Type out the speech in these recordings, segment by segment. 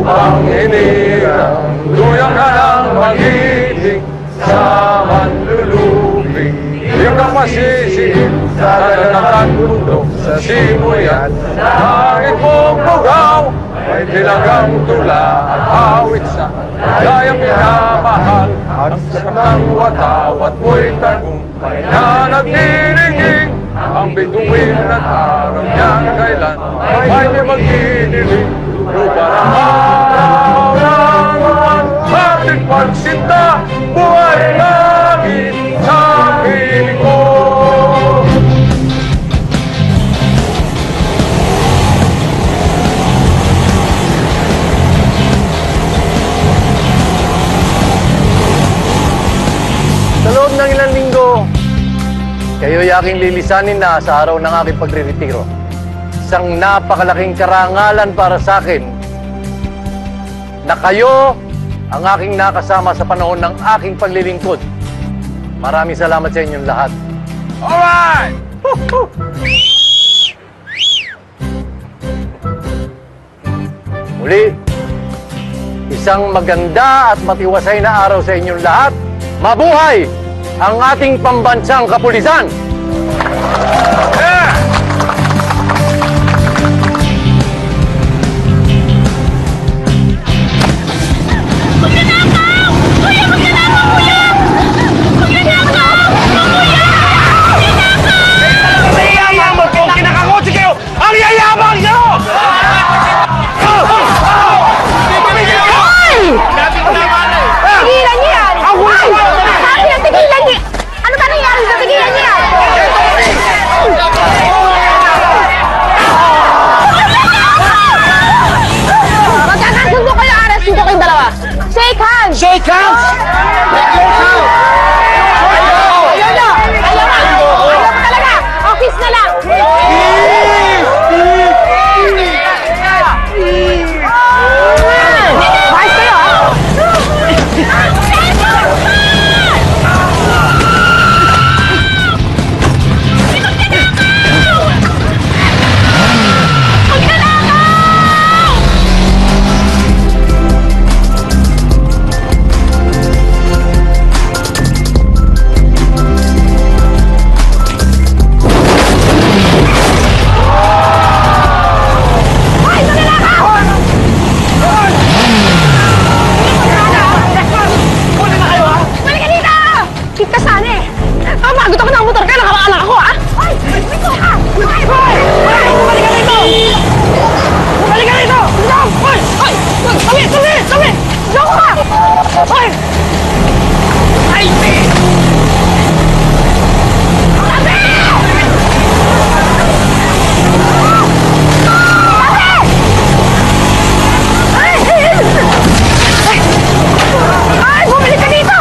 ang hinirang tuyang ka ng magiting sa manlulubing. Di ka masisiin sa dagat bundok sa simoy at langit mong bugaw. May tilagang tula at awit sa gayang minamahal. At sa ng watawat mo'y tagumpay na nagnininging. Ang bituin at araw niyang kailan ay di magdiniling. Lupa ng araw ng ating pagsinta, buhay namin sa piling ko. Sa loob ng ilang linggo, kayo'y aking lilisanin na sa araw ng aking pagre-retiro. Isang napakalaking karangalan para sa akin na kayo ang aking nakasama sa panahon ng aking paglilingkod. Maraming salamat sa inyong lahat. Alright! Muli, isang maganda at matiwasay na araw sa inyong lahat. Mabuhay ang ating pambansang kapulisan! Yeah! Magnanakaw! Kuya, magnanakaw, kuya! Magnanakaw! Kuya! Magnanakaw! Ang yayaman ko! Kinakakotse kayo! Ang yayaman nyo! Tigilan niyo yan! Sabi na tigilan niyo! Ano ba nangyari sa tigilan niyo yan? Magkakasundo kayo, Ares! Dito kayong dalawa! Shake hands! Shake hands! Ayaw na! Talaga! Office na lang! Maayos kayo, ha? Gusto ko ng motor ka, nakakaalang ako, ha? Ay! Ito ka! Ay! Bumalik ka rito! Bumalik ka rito! Ay! Ay! Tawi! Tawi! Tawi! Loko ka! Ay! Ay! Ay! Bumalik ka dito!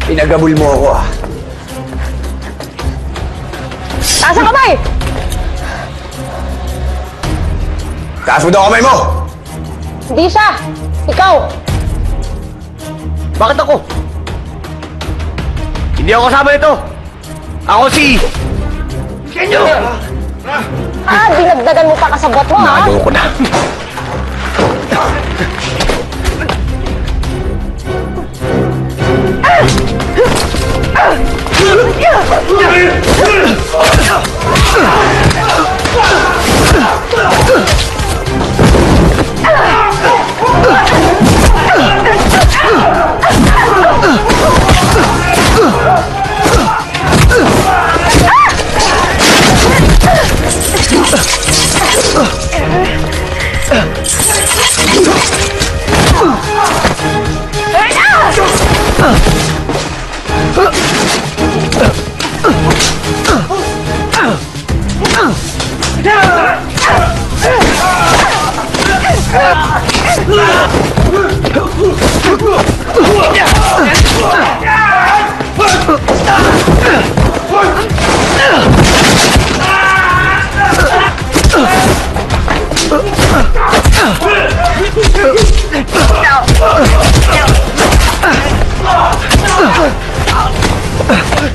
Pinagabul mo ako, ah. Taas ang kamay! Taas mo daw kamay mo! Hindi siya! Ikaw! Bakit ako? Hindi ako kasama nito! Ako si... Kenyo! Dinagdagan mo pa kasabot mo, ha? Nalo ko na.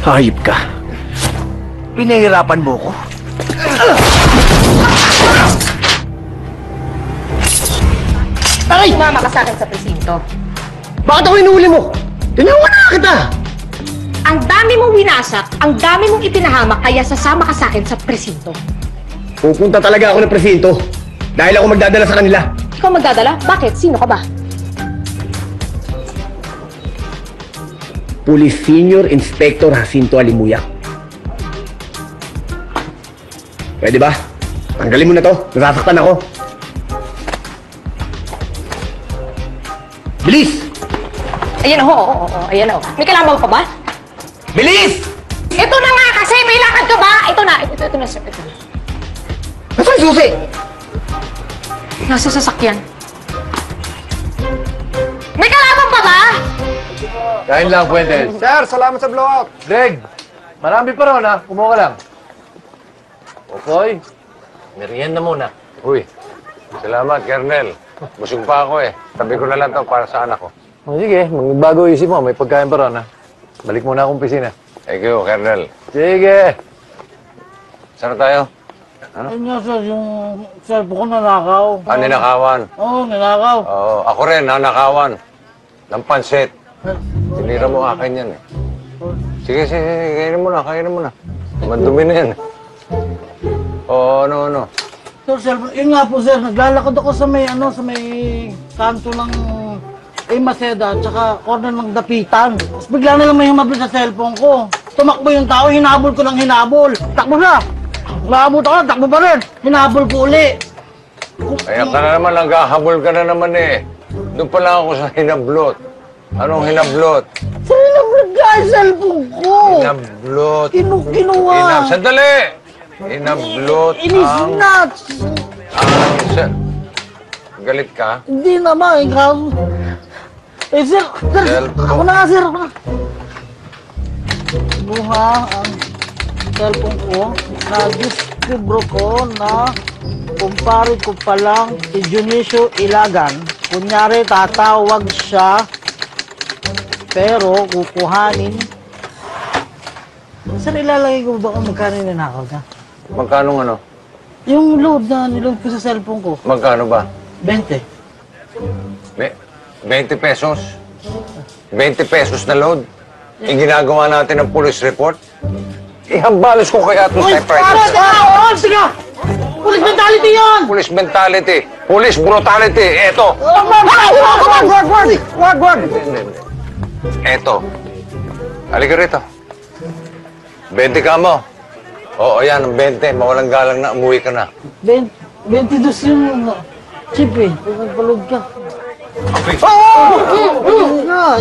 Hayop ka. Pinahirapan mo ko. Aray! Sumama ka sa akin sa presinto. Bakit ako inuuli mo? Tinawan na kita! Ang dami mong winasak, ang dami mong ipinahamak, kaya sasama ka sa akin sa presinto. Pupunta talaga ako ng presinto. Dahil ako magdadala sa kanila. Ikaw magdadala? Bakit? Sino ka ba? Police Senior Inspector Jacinto Alimuyak. Pwede ba? Tanggalin mo na to. Nasasaktan ako. Bilis! Ayan oo. Ayan oo. May kailangan pa ba? Bilis! Ito na nga kasi, may lakad ka ba? Ito na, sir. Ito na. Nasaan yung susi? Nasa sasakyan. May kalaban pa ba? Kain lang, Fuentes. Sir, salamat sa blowout. Greg, marami pa ron, ha? Kumuha ka lang. Okoy, merienda muna. Uy, salamat, Kernel. Busog pa ako eh. Tabi ko na lang to para sa anak ko. O sige, magbago isip mo. May pagkain pa ron, ha? Balik muna akong pisina. Thank you, Kernel. Sige. Saan na tayo? Ayun nga sir, yung cellphone ko nanakaw. Ninakawan. Oo, nanakaw. Oo, ako rin, nanakawan. Ng pansit. Tinira mo akin yan eh. Sige, kainin mo na. Madumi na yan eh. Oo, ano. Sir, cellphone, yun nga po sir, naglalakad ako sa may, sa may kanto ng Maceda, tsaka corner ng Dapitan. Tapos bigla na lang may humabol sa cellphone ko. Tumakbo yung tao, hinabol ko ng hinabol. Takbo siya. Laabot ako, takbo pa rin. Hinabol ko uli. Kaya ka na naman, naghahabol ka na naman eh. Doon pa lang ako sa hinablot. Anong hinablot? Sir, hinablot ka ang cellphone ko. Hinablot. Kinuha. Sandali! Hinablot Inis ang... nuts. Galit ka? Hindi naman, ikaw. Eh, sir, Cellphone. ako na nga, sir, ako na. Buha ang cellphone ko, na-discover ko na kumpare ko palang si Dionisio Ilagan. Kunyari, tatawag siya, pero kukuhanin. Sir, ilalagay ko ba kung magkano yung nanakaw niya? Magkano ano? Yung load na niload ko sa cellphone ko, Magkano ba? 20. 20 pesos? 20 pesos na load? Yung ginagawa natin ng police report? Ihambalos ko kaya ito sa private. Sige! Police mentality yun! Police mentality. Police brutality. Eto. Wag! Eto. Halika rito. 20 ka mo. Oo, yan, ang 20. Mawalang galang na, umuwi ka na. 22 yung chip eh. Pagpalog ka.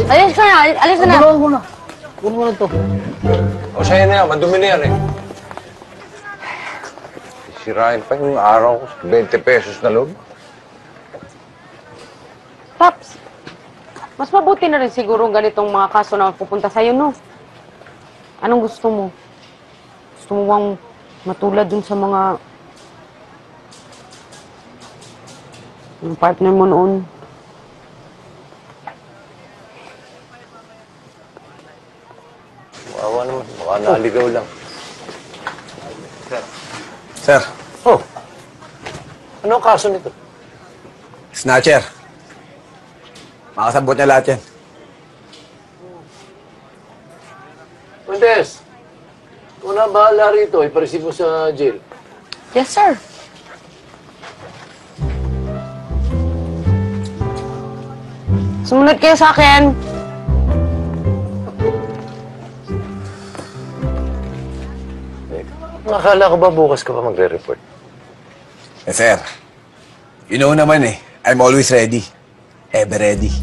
Alis ka na. Gulong ko na. Gulong ko na to. O, sa'yo na yan. Madumi na yan eh. Sirain pa yung araw ko. 20 pesos na loob. Paps, mas mabuti na rin siguro ganitong mga kaso na pupunta sa'yo, no? Anong gusto mo? Gusto mo bang matulad dun sa mga... yung partner mo noon? Wawa naman. Baka naligaw lang. Sir, Oh. Ano ang kaso nito? snatcher. Makasabot niya lahat yan. Fuentes, kung na bahala rito, ipareceive mo sa jail. Yes, sir. Sumunod kayo sa akin! Nakala ko ba bukas ka pa magre-report? Eh, sir. You know naman eh. I'm always ready. Ever ready.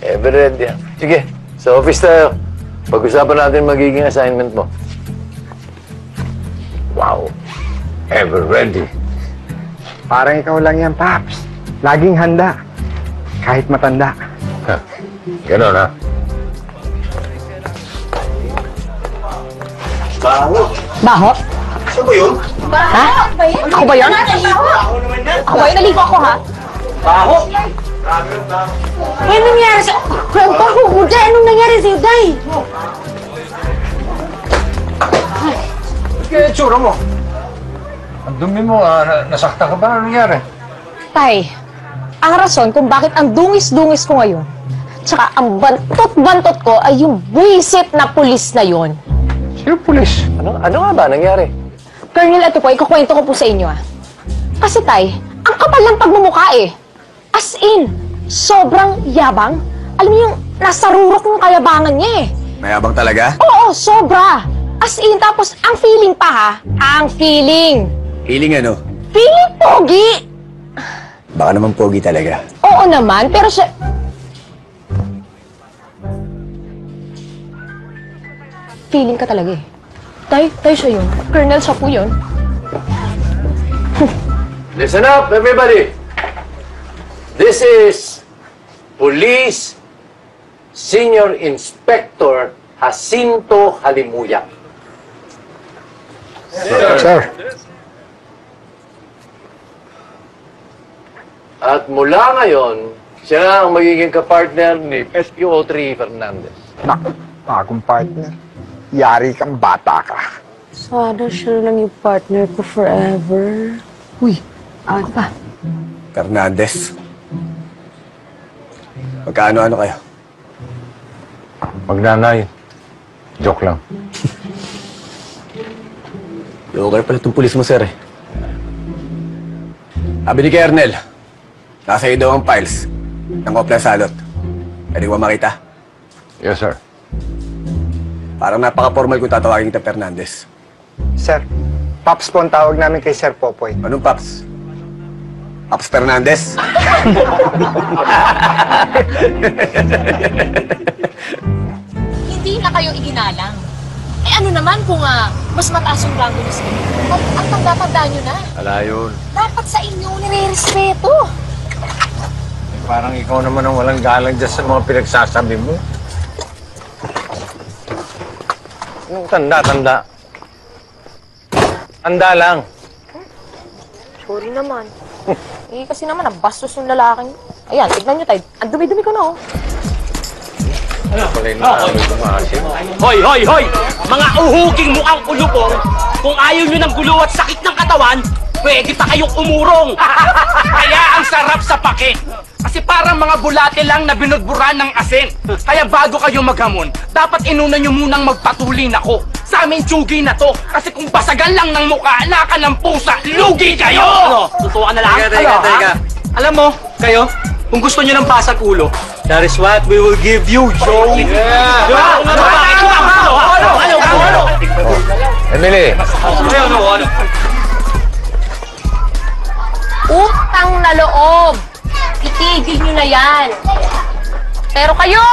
Everett, yan. Sige, sa office tayo. Pag-usapan natin magiging assignment mo. Wow. Ever ready. Parang ikaw lang yan, Paps. Laging handa. Kahit matanda. Ganon, ha? Baho? Saan ba yun? Ha? Ako ba yun? Ako ba yun? Naligo ako, ha? Baho! Ano nangyari sa... Ang baho mo, Day! Anong nangyari sa'yo, Day? Kaya tsura mo. Ang dumi mo, nasaktan ka ba? Ano nangyari? Tay, ang rason kung bakit ang dungis-dungis ko ngayon, tsaka ang bantot-bantot ko ay yung buwisit na pulis na yon. Sino pulis? Ano nga ba nangyari? Colonel, ito po, ikukwento ko po sa inyo, ah. Kasi, Tay, ang kapal ng pagmumukha, eh. As in, sobrang yabang. Alam niyo yung nasa rurok ng kayabangan niya, eh. Mayabang talaga? Oo, sobra. As in, tapos ang feeling pa, ha? Ang feeling. Feeling ano? Feeling pogi. Baka naman pogi talaga. Oo naman, pero siya... Feeling ka talaga, eh. Tay, siya yun. Colonel, siya po yun. Listen up, everybody! This is Police Senior Inspector Jacinto Halimuyak. Sir. At mula ngayon, siya ang magiging kapartner ni SPO3 Fernandez. Naku, akong partner. Yari kang bata ka. Sana siya lang yung partner ko forever. Uy, ano pa? Fernandez. Magkaano-ano kayo? Magnanay. Joke lang. Okay pala itong pulis mo, sir, eh. Sabi ni Kernel, nasa iyo daw ang files ng Oplan Salot. Pwede ko ba makita? Yes, sir. Parang napaka-formal kung tatawagin kita Fernandez. Sir, Paps po ang tawag namin kay Sir Popoy. Anong Paps? Paps Fernandez? Hindi na kayo iginalang. Eh ano naman kung mas mataas yung rango niyo sa inyo? Ang tanda-tanda niyo na. Wala yun. Dapat sa inyo nire-respeto. Parang ikaw naman ang walang galang dyan sa mga pinagsasabi mo. Anong tanda? Tanda lang. Sorry naman. Eh kasi naman, bastos yung lalaking. Ayan, tignan niyo tayo. Ang dumi-dumi ko na, oh. Pala yung nakakamay kumasin. Hoy, hoy, hoy! Mga uhuging mukhang ulubong, kung ayaw nyo ng gulo at sakit ng katawan, pwede pa kayong umurong. Kaya ang sarap sa pake. Kasi parang mga bulate lang na binudburan ng asin. Kaya bago kayo maghamon, dapat inuna nyo munang magpatulin ako. Sa amin tsugi na to. Kasi kung basagan lang ng mukha, naka ng pusa, lugi kayo! Ano? Tutuwa na lang? Teka. Alam mo, kayo, kung gusto nyo ng basag ulo, that is what we will give you, Joey. Yeah! Ano? Emily! Ano? Utang na loob. Itigil nyo na yan. Pero kayo,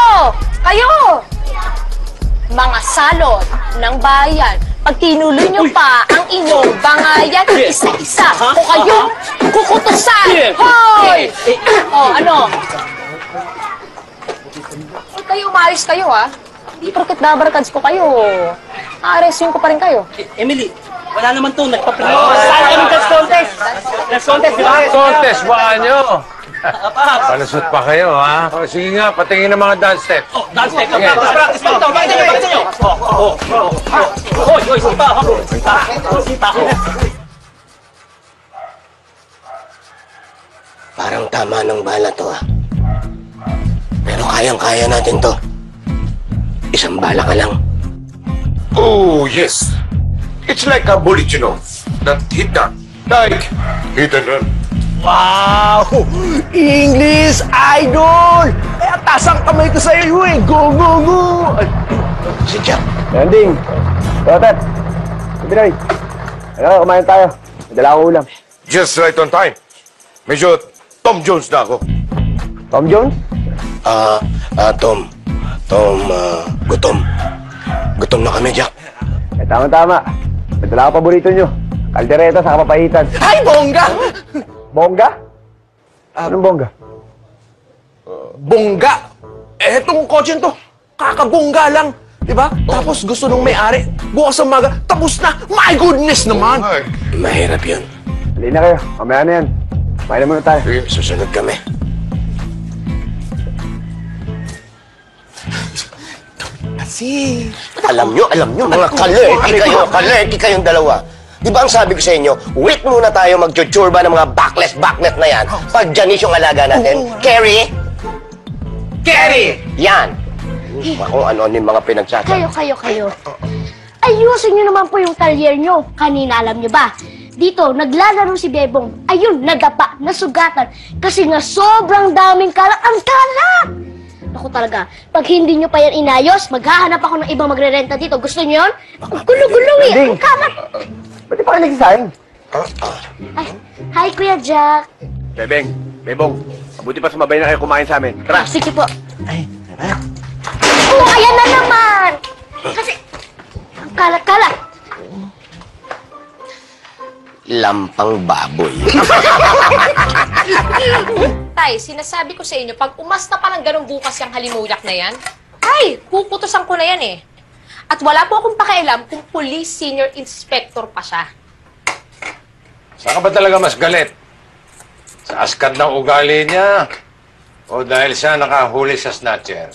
mga salot ng bayan, pag tinuloy nyo pa ang inyong bangayan isa-isa, o kayong kukutusan. Hoy! Oh, ano? Huwag kayo umayos kayo, ha? Hindi porket dabarkads ko kayo. Aaresin ko pa rin kayo. Emily, wala naman to, nagpaprint. Saan kami dance contest? Dance contest, di ba? Contest ba nyo? Palusot pa kayo, ha? O, sige nga, patingin ng mga dance steps. Oh, dance step. Sige. Practice mo ito. Bakit nyo? Hoy, sipa. Parang tama ng bala to, ah. Pero kayang-kaya natin to. Isang bala ka lang. Oh, yes. It's like a bullet, you know. That hit that. Like, hit and run. Wow! English Idol! Kaya tasang kamay ko sa iyo eh. Go, go, go! Si Jack. Landing! Rotet! Pinoy! Ano, kumain tayo. May dala akong ulam. Just right on time. Medyo Tom Jones na ako. Tom Jones? Tom. Gutom. Gutom na kami, Jack. Eh, tama-tama. May dala akong paborito nyo. Kaldereta sa kapapahitan. Ay, bongga! Bongga? Anong bongga? Bongga! Etong kotse to, kakabongga lang. Diba? Tapos gusto nung may-ari, bukas ang maga, tapos na! My goodness naman! Mahirap yun. Halina na kayo. Mamaya na yan. Kumain na muna tayo. Susunod kami. Kasi... Alam nyo, mga kalerti kayong dalawa. Di ba ang sabi ko sa inyo, wait muna tayo mag-churba ng mga backnet na yan. Pag Janice yung alaga natin. Carrie! Carrie! Yan! Kung ano yung mga pinagsasabi. Kayo. Ayusin nyo naman po yung talyer nyo. Kanina alam nyo ba? Dito, naglalaro si Bebong. Ayun, nadapa, nasugatan. Kasi nga sobrang daming kalat. Ang kalat! Ako talaga, pag hindi nyo pa yan inayos, maghahanap ako ng ibang magre-renta dito. Gusto nyo yun? Ang gulo-gulo eh. Ang kalat. Ba't di pa kayo nagsasayang? Ay, hi, Kuya Jack. Bebong, mabuti pa sumabay na kayo kumain sa amin. Tara! Sige po. Oh, ayan na naman! Kasi, ang kalat-kalat. Lampang baboy. Tay, sinasabi ko sa inyo, pag umasta pa ng ganun bukas yung halimuyak na yan, ay, puputusan ko na yan eh. At wala po akong pakialam kung police senior inspector pa siya. Saan ka ba talaga mas galit? Sa askat ng ugali niya? O dahil siya nakahuli sa snatcher?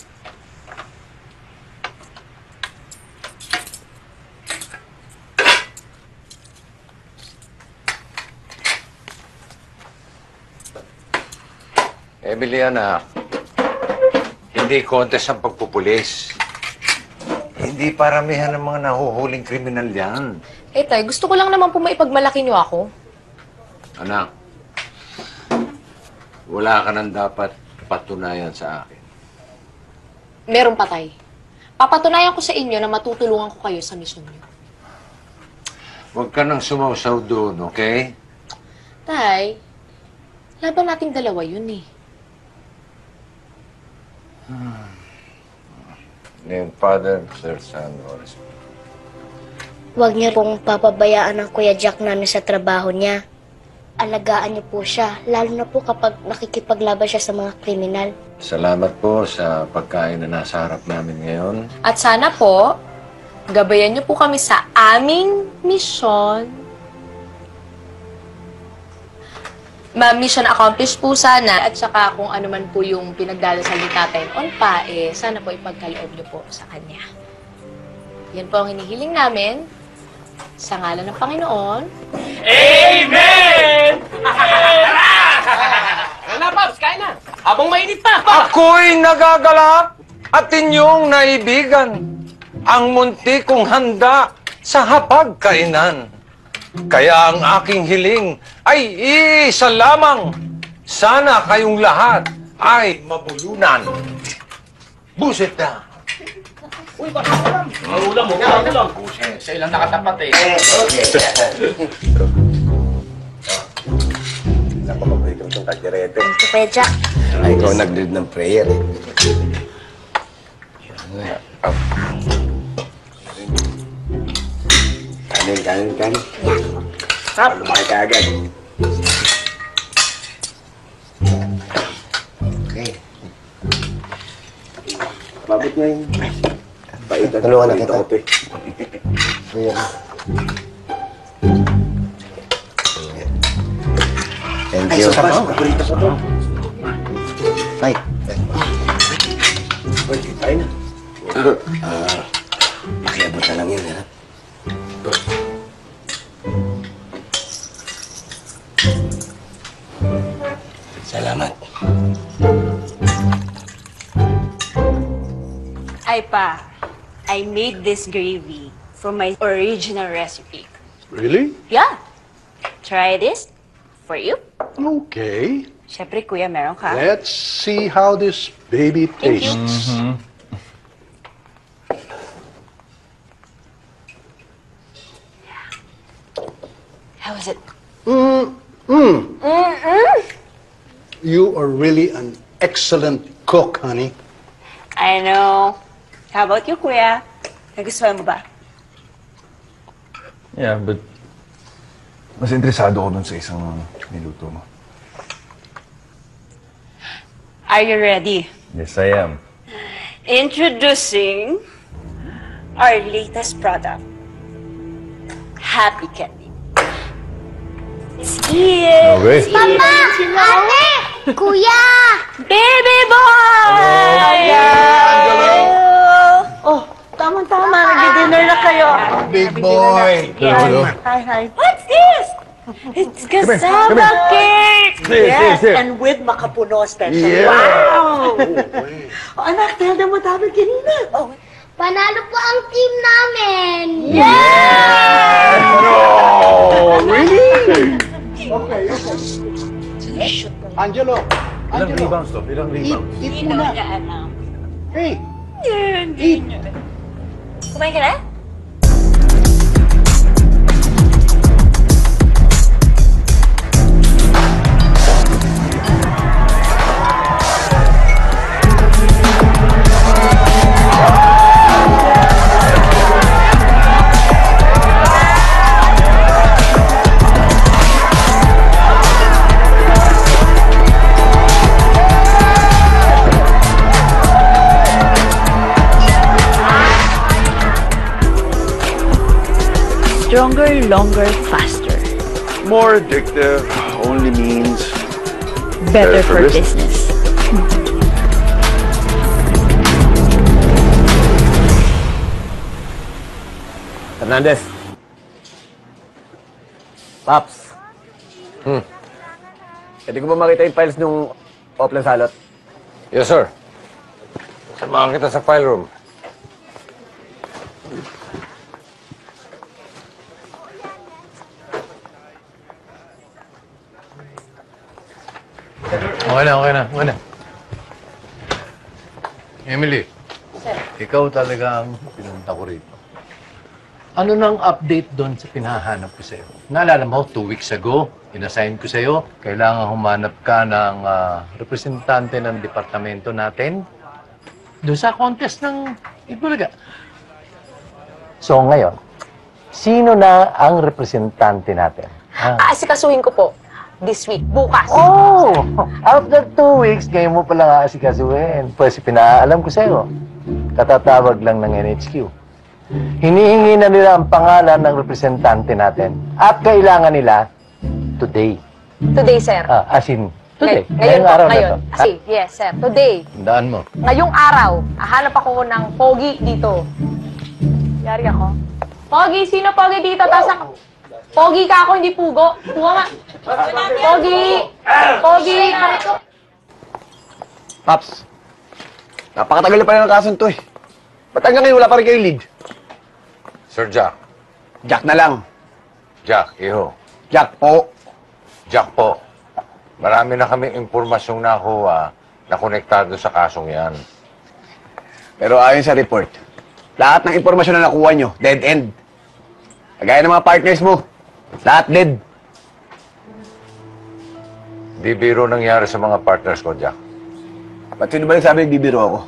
Emily, anak, hindi contest ang pagpupulis. Hindi paramihan ng mga nahuhuling kriminal yan. Eh tay, gusto ko lang naman po maipagmalaki niyo ako. Anak, wala ka nang dapat patunayan sa akin. Meron pa tay. Papatunayan ko sa inyo na matutulungan ko kayo sa misyon niyo. Huwag ka nang sumausaw doon, okay? Tay, laban nating dalawa yun eh. Name Father, Sir Son, Holy Spirit. Huwag niyo pong papabayaan ng Kuya Jack namin sa trabaho niya. Alagaan niyo po siya, lalo na po kapag nakikipaglaban siya sa mga kriminal. Salamat po sa pagkain na nasa harap namin ngayon. At sana po, gabayan niyo po kami sa aming misyon. Mission accomplished po sana at saka kung ano man po yung pinagdalasal ni Tatay on pa, sana po ipagkaloob niyo po sa kanya. Yan po ang hinihiling namin sa ngalan ng Panginoon. Amen! Ano, Pops? Kain na. Habang mainit pa. Ako'y nagagalak at inyong naibigan ang munti kong handa sa hapagkainan. Kaya ang aking hiling ay isa lamang. Sana kayong lahat ay mabulunan. Buset na. Uy, baka ulam. Ulam mo. Ulam. Sa ilang nakatapat eh. Napapaborito mo itong kalderete. Thank you, Kuya Jack. Ay, ikaw nag-lead ng prayer eh. Kanin. Sarap. Lumaki ka agad. Okay. Mabot na yun. Paitan. Tulungan na kita. Thank you. Paborito ko to. Ay. Uy, kain na. Pakiabot na lang yun, ha? Salamat. Ay pa, I made this gravy from my original recipe. Really? Yeah. Try this for you. Okay. Siyempre, kuya, meron ka. Let's see how this baby Thank you. tastes. How is it? You are really an excellent cook, honey. I know. How about you, kuya? Nagustuhan mo ba? Yeah, but mas interesado ako dun sa isang niluto mo. Are you ready? Yes, I am. Introducing our latest product, Happy Candy. It's here. Okay. Mama! Ate! Kuya! Baby boy! Oh, tama-tama. Nag-dinner na kayo. Big boy. Yeah. Hi. What's this? It's cassava cake! Yes, and with makapuno special. Yeah. Wow! Oh, anak, tell them what happened kanina. Oh, Panalo po ang team namin! No, really? Okay. Angelo. Ilang rebounds to? Ilang rebounds? Eat muna. Hey. Eat. Kumain ka na? stronger, longer, faster. More addictive only means Better for business. Hernandez. Paps. Pwede ko ba makita yung files nung Oplan Salot? Yes, sir. Samahan kita sa file room. Okay na. Emily, ikaw talaga ang pinunta ko rito. Ano nang update doon sa pinahanap ko sa'yo? Naalala mo, 2 weeks ago, inassign ko sa'yo, kailangan humanap ka ng representante ng departamento natin doon sa contest ng Itbulaga. So ngayon, sino na ang representante natin? Asikasuhin ko po. This week, bukas. Oh! After 2 weeks, ngayon mo pala aasikasuhin. Pues pinaalam ko sa'yo. Katatawag lang ng NHQ. Hinihingi na nila ang pangalan ng representante natin. At kailangan nila today. Today, sir. As in, today. Ngayon po, araw ngayon. na to. Yes, sir. Today. Tandaan mo. Ngayong araw, hahanap ako ng pogi dito. Yari ako. Pogi, sino pogi dito? Tasang... Pogi ka ako, hindi pugo. Pugo nga. Pogi! Pogi! Paps, napakatagal na pala ng kasong to eh. Ba't hanggang ngayon wala pa rin kayo lead? Sir Jack. Jack na lang. Jack, iho. Jack po. Jack po. Marami na kami impormasyong nakuha na konektado sa kasong yan. Pero ayon sa report, lahat ng impormasyon na nakuha nyo, dead end. Kagaya ng mga partners mo, lahat dead. Di biro nangyari sa mga partners ko, Jack. Ba't sino ba nagsabi nagbibiro ako?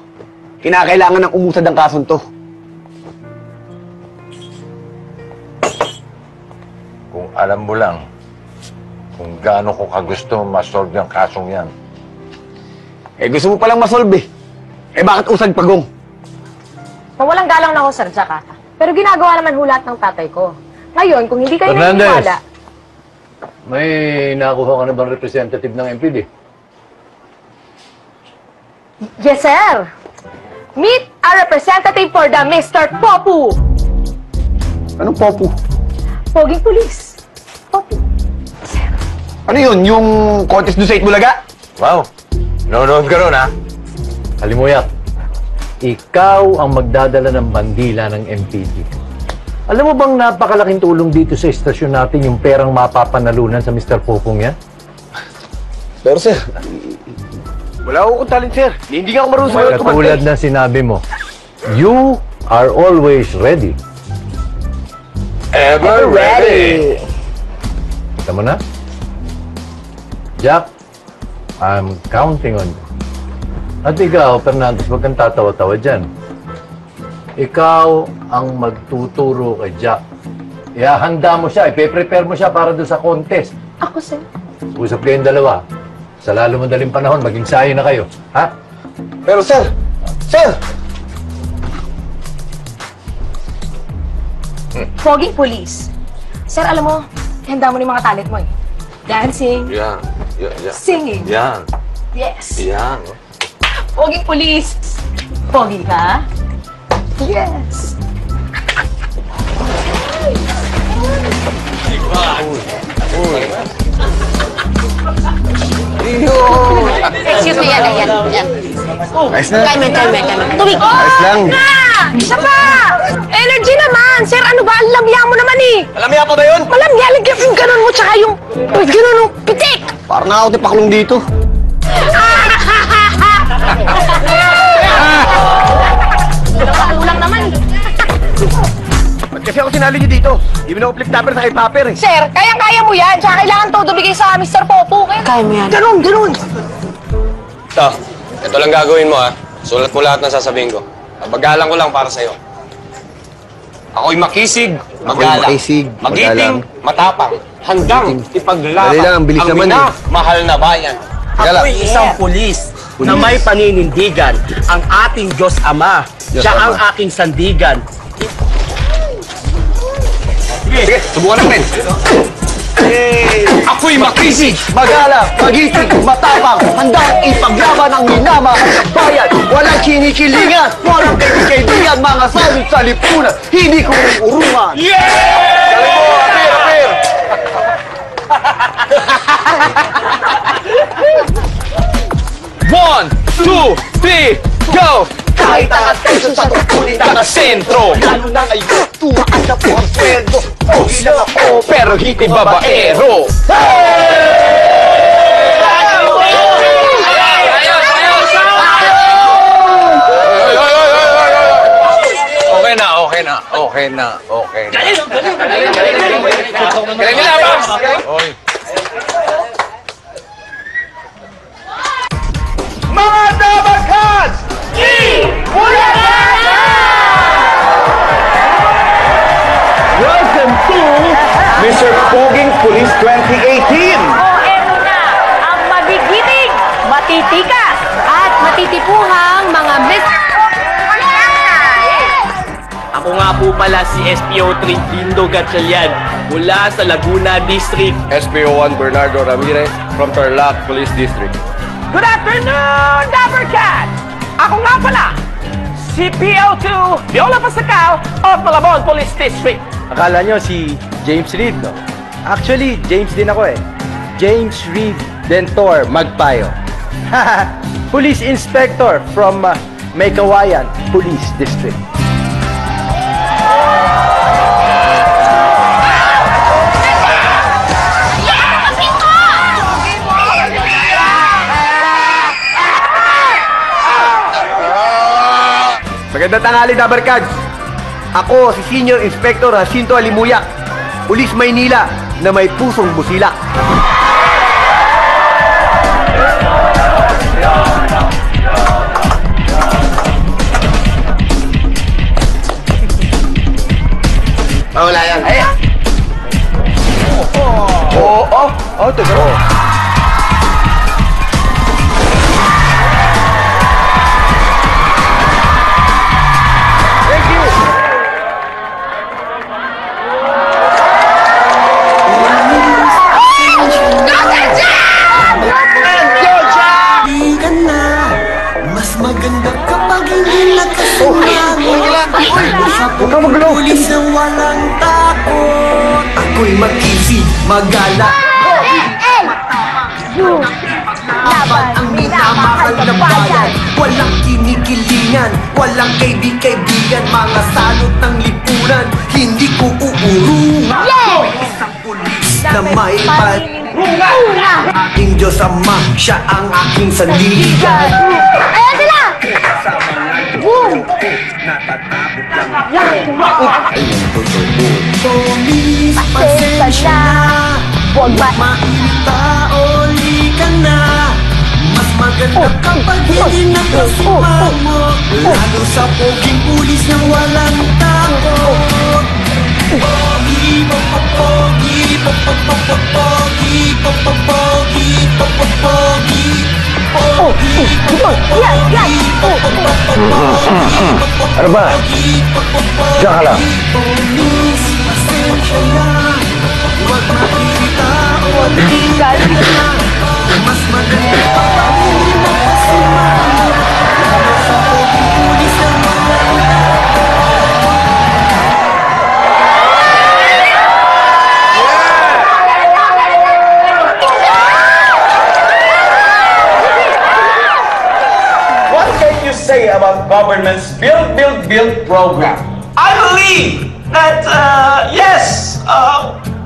Kinakailangan ng umusad ang kasong to. Kung alam mo lang kung gaano ko kagusto masolve yung kasong yan. Eh gusto mo palang masolve eh. Eh bakit usad pagong? Mawalang galang na ako, Sir Jack, ha? Pero ginagawa naman hulat ng tatay ko. Ngayon, kung hindi kayo Hernandez! naniniwala... May nakuha ka na bang representative ng MPD? Yes, sir! Meet a representative for the Mr. Popu! Anong Popu? Poging Police. Popu. Ano yun? Yung contest doon sa Itbulaga? Wow! Nanonood ka ron, ha? Halimuyak, ikaw ang magdadala ng bandila ng MPD. Alam mo bang napakalaking tulong dito sa estasyon natin yung perang mapapanalunan sa Mr. Popong yan? Pero sir, wala akong talent sir. Hindi nga ako marunong sa Katulad na sinabi mo, you are always ready. Ever ready! Kita mo na? Jack, I'm counting on you. At ikaw, Fernandez, huwag kang tatawa-tawa dyan. Ikaw ang magtuturo kay Jack. Ihahanda mo siya, ipe-prepare mo siya para doon sa contest. Ako, sir. Usap kayong dalawa. Sa lalo madaling panahon, maging sayo na kayo. Ha? Pero sir! Sir! Foging police. Sir, alam mo, handa mo na yung mga talent mo eh. Dancing, Yan. singing. Yan. Yes. Yan. Foging police. Pogi ka? Yes. Excuse me, yan. Ayos na. Kain mo. Tubig. Ayos lang. Isa pa! Energy naman! Sir, ano ba? Ang lamya mo naman eh! Malamya pa ba yun? Malamya, lagyan yung ganun mo tsaka yung ganun yung pitik! Parang nga ako tipaklong dito. Ano lang naman eh. Ba't kasi ako sinali niyo dito? Hindi mo na flip topper sa hip-hopper eh. Sir, kaya mo yan. Tsaka kailangan todo bigay sa Mr. Popo. Kaya mo yan. Ganun! Ito lang gagawin mo, ha? Sulat mo lahat ng sasabihin ko. Pagalang ko lang para sa'yo. Ako'y makisig, magalang. Magiting, matapang. Hanggang ipaglaban Dali lang, bilis ang naman mahal na bayan. Ako'y isang pulis na may paninindigan. Ang ating Diyos Ama. Siya ang aking sandigan. Sige, subukan natin. Ako'y makisig, Magalang, magiting, matapang, handang ipaglaban ang minamahal ng bayan. Walang kinikilingan, walang kaibigan, mga salot sa lipunan. Hindi ko urungan. Galing mo, apir! One, two, three, go! Kahit ang atensyon sa tungkulin na Sentro! lalo na ngayon, tumaas na po ang sweldo. Pogi lang ako, Pero hindi babaero! Okay na. Galing nila, boss! mga dabagkas! Welcome to Mr. Poging Police 2018! Eto na, ang magigiting, matitikas, at matitipuhang mga Mr. Ako nga po pala si SPO3 Dindo Gatchalian mula sa Laguna District. SPO1 Bernardo Ramirez from Tarlac Police District. Good afternoon, Dapper Cat! Ako nga pala, si PO2 Viola Pascal of Malabon Police District. Akala nyo si James Reed, no? Actually, James din ako eh. James Reed Dentor Magpayo. Police Inspector from Maykawayan Police District. Magandang tanghali, Dabarkads! Ako si Senior Inspector Jacinto Alimuyak, Pulis Maynila na may pusong busila. Wala yan. Teka. Mas maganda kapag hindi nakasumamo. Pulis na walang takot. Ako'y mag-isip, magala. Laban ang minamahal na bayan. Walang kinikilingan, walang kaibigan, mga salot ng lipunan. Hindi ko uurungan. Isang pulis na may aking Diyos Ama, siya ang aking sandigan. Ayan sila! Boom! Polis, pasensya na. Huwag maitaoli ka na. Mas maganda kapag hindi nakasumamo. Lalo sa poging pulis na walang takot. Pogi, pogi, pogi, pogi, pogi, pogi, pogi, pogi, Yan! Yan! Ano ba? Diyan ka lang. What can you say about government's build program? I believe that, yes,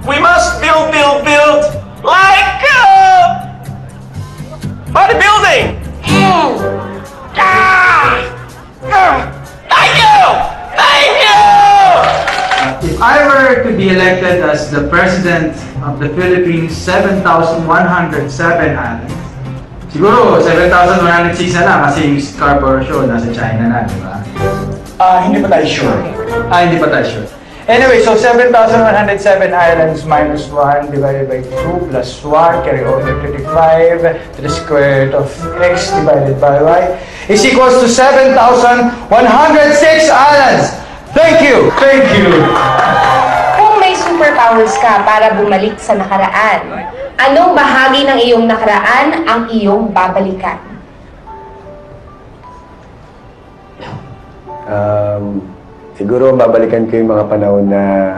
we must build like, bodybuilding. Thank you! If I were to be elected as the President of the Philippines 7,107 islands, siguro 7,106 na lang kasi yung Scarborough Shoal nasa China na, di ba? Hindi pa tayo sure. Hindi pa tayo sure. Anyway, so 7,107 islands minus 1 divided by 2 plus 1 carry over 35 to the square root of x divided by y is equals to 7,106 islands! Thank you! Thank you! Kung may superpowers ka para bumalik sa nakaraan, anong bahagi ng iyong nakaraan ang iyong babalikan? Siguro babalikan ko yung mga panahon na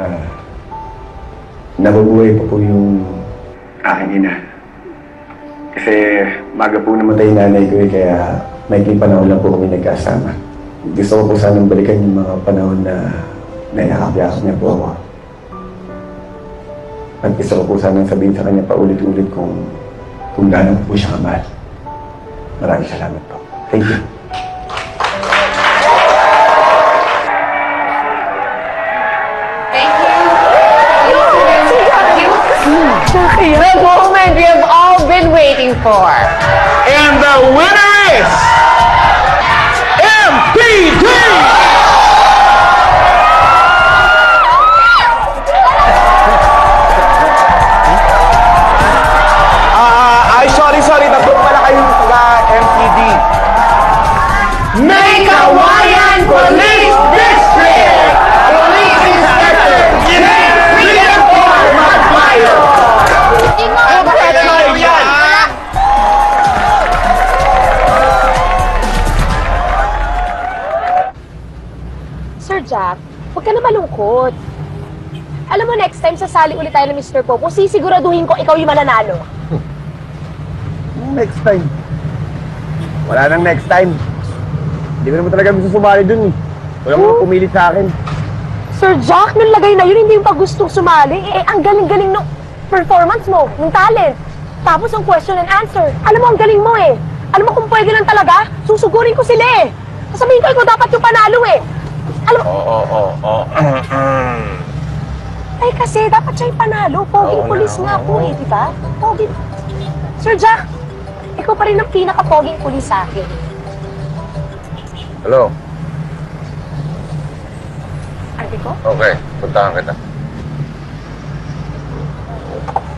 nabubuhay pa po yung aking ina. Kasi maga po namatay yung nanay ko kaya may panahon lang po kami nagkasama. Gusto ko po sanang balikan yung mga panahon na naiakap-yakap niya po ako. At gusto ko po sanang sabihin sa kanya paulit-ulit kung gaano po siya kamahal. Maraming salamat po. Thank you. The moment we have all been waiting for. And the winner is MPD! Sorry, tatlo pala kayong taga-MPD. Mekawayan Police District! Police Inspector Jim Magpayo! Sir Jack, huwag ka na malungkot. Alam mo, next time sasali ulit tayo ng Mr. Popo, sisiguraduhin ko ikaw yung mananalo. Next time. Wala nang next time. Hindi ko naman talaga gusto sumali dun eh. Wala mo pumilit sa akin. Sir Jack, nung lagay na yun, hindi yung pag gustong sumali. Ang galing-galing ng performance mo, ng talent. Tapos ang question and answer. Alam mo, ang galing mo eh. Alam mo kung pwede lang talaga, susugurin ko sila eh. Sasabihin ko, ikaw dapat yung panalo eh. Alam mo... Ay kasi, dapat siya yung panalo. Poging pulis nga po eh, di ba? Poging... Sir Jack, ikaw pa rin ang pinaka-poging pulis sa akin. Hello? Arte ko? Okay, puntahan kita.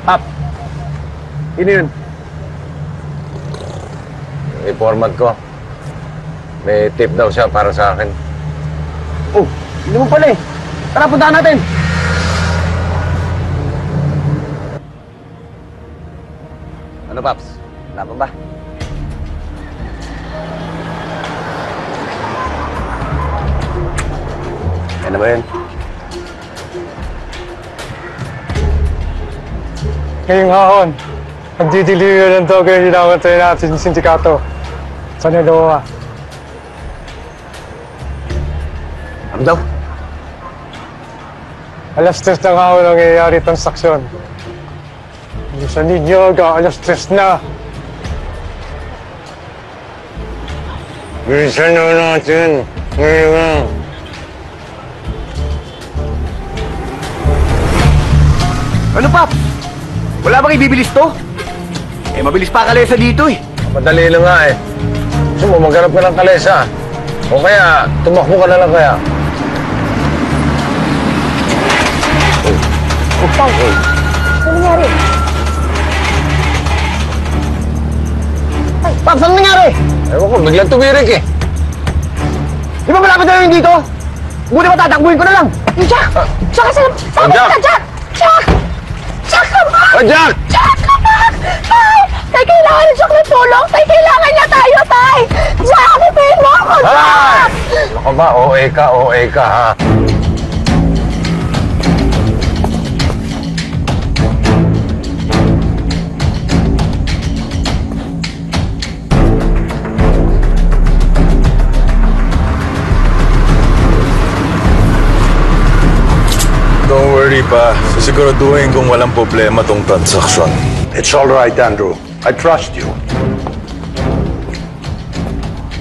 Pap! Sino yun? Yung informant ko. May tip daw siya para sa akin. Oh, hindi mo pala eh. Tara, puntahan natin! Ano, Paps? Wala pa ba? Yan na ba yun? Ngayong hahon, nagdidiligan ng toga yung hinamantay natin yung sindikato. Saan yung dawa? Ano daw? Alas 3 ng hahon ang nangyayari transaksyon. Sa ninyo, alas 3 na. Bilisan na natin. Ngayon na. Ano, Pap? Wala bang ibibilis to? Eh, mabilis pa kalesa dito eh. Madali lang nga eh. Gusto mo, maghanap ka ng kalesa. O kaya, tumakbo ka na lang kaya. Pag, ano nangyari? Ay. Paps, ano nangyari? Ewan ko, biglang tumirik eh. Di ba malapit na yun dito? Buti matatakbuhin ko na lang. Jack! Jack, saan Jack! ka, Jack? Jack! Jack, come back! Oh, Jack! Jack, come back! Tay! Tay, kailangan ng Jack ng tulong! Tay, kailangan niya tayo, Tay! Jack, ipin mo ako, Jack! Ako ba, OA ka ha? Don't worry pa. Sisiguraduhin kung walang problema tong transaksyon. It's all right, Andrew. I trust you.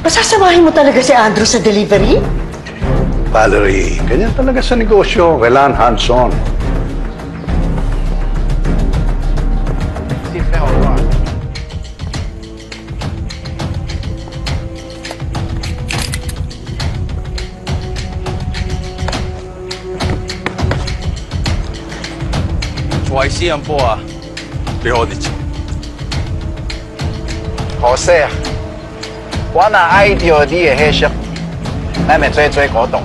Pasasamahin mo talaga si Andrew sa delivery? Valerie, ganyan talaga sa negosyo. Kailangan hands-on. YC 安波啊，别好你讲。Jose，我若爱着你的迄色，咱咪做股东。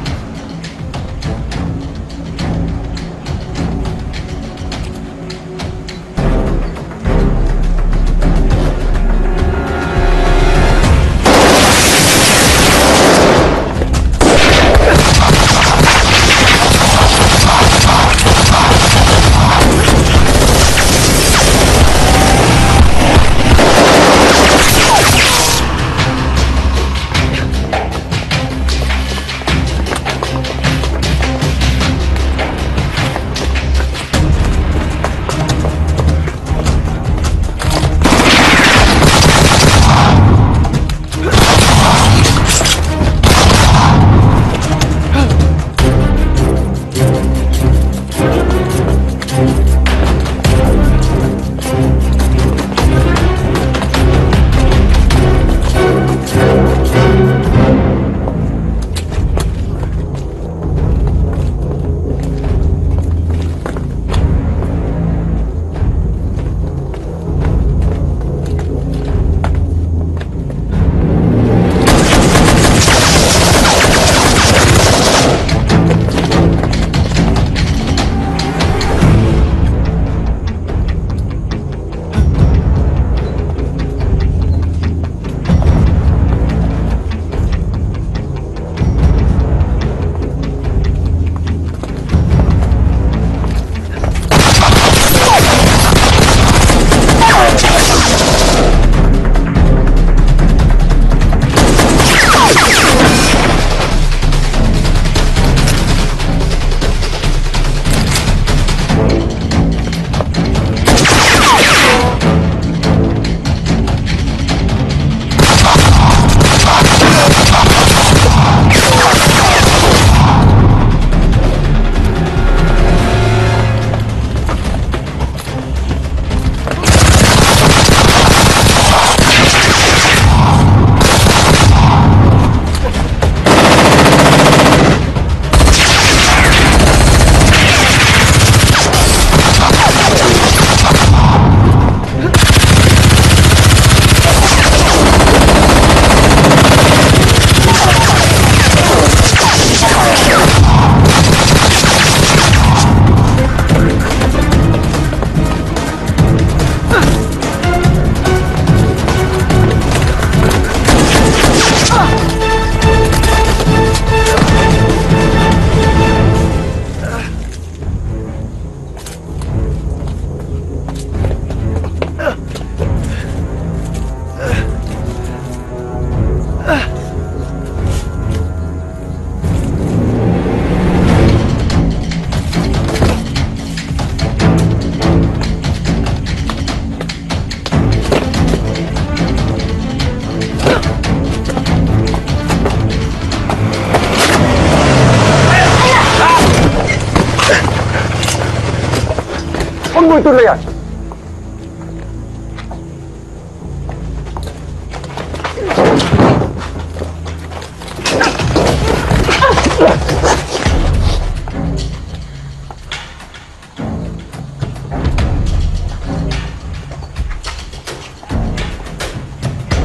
Huwag mo ituloy yan.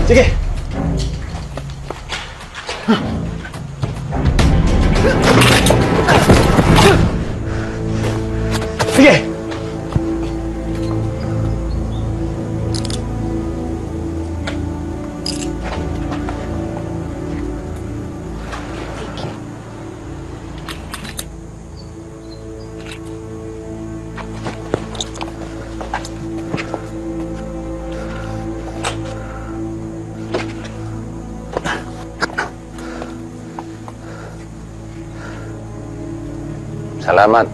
Sige. Sige. Salamat.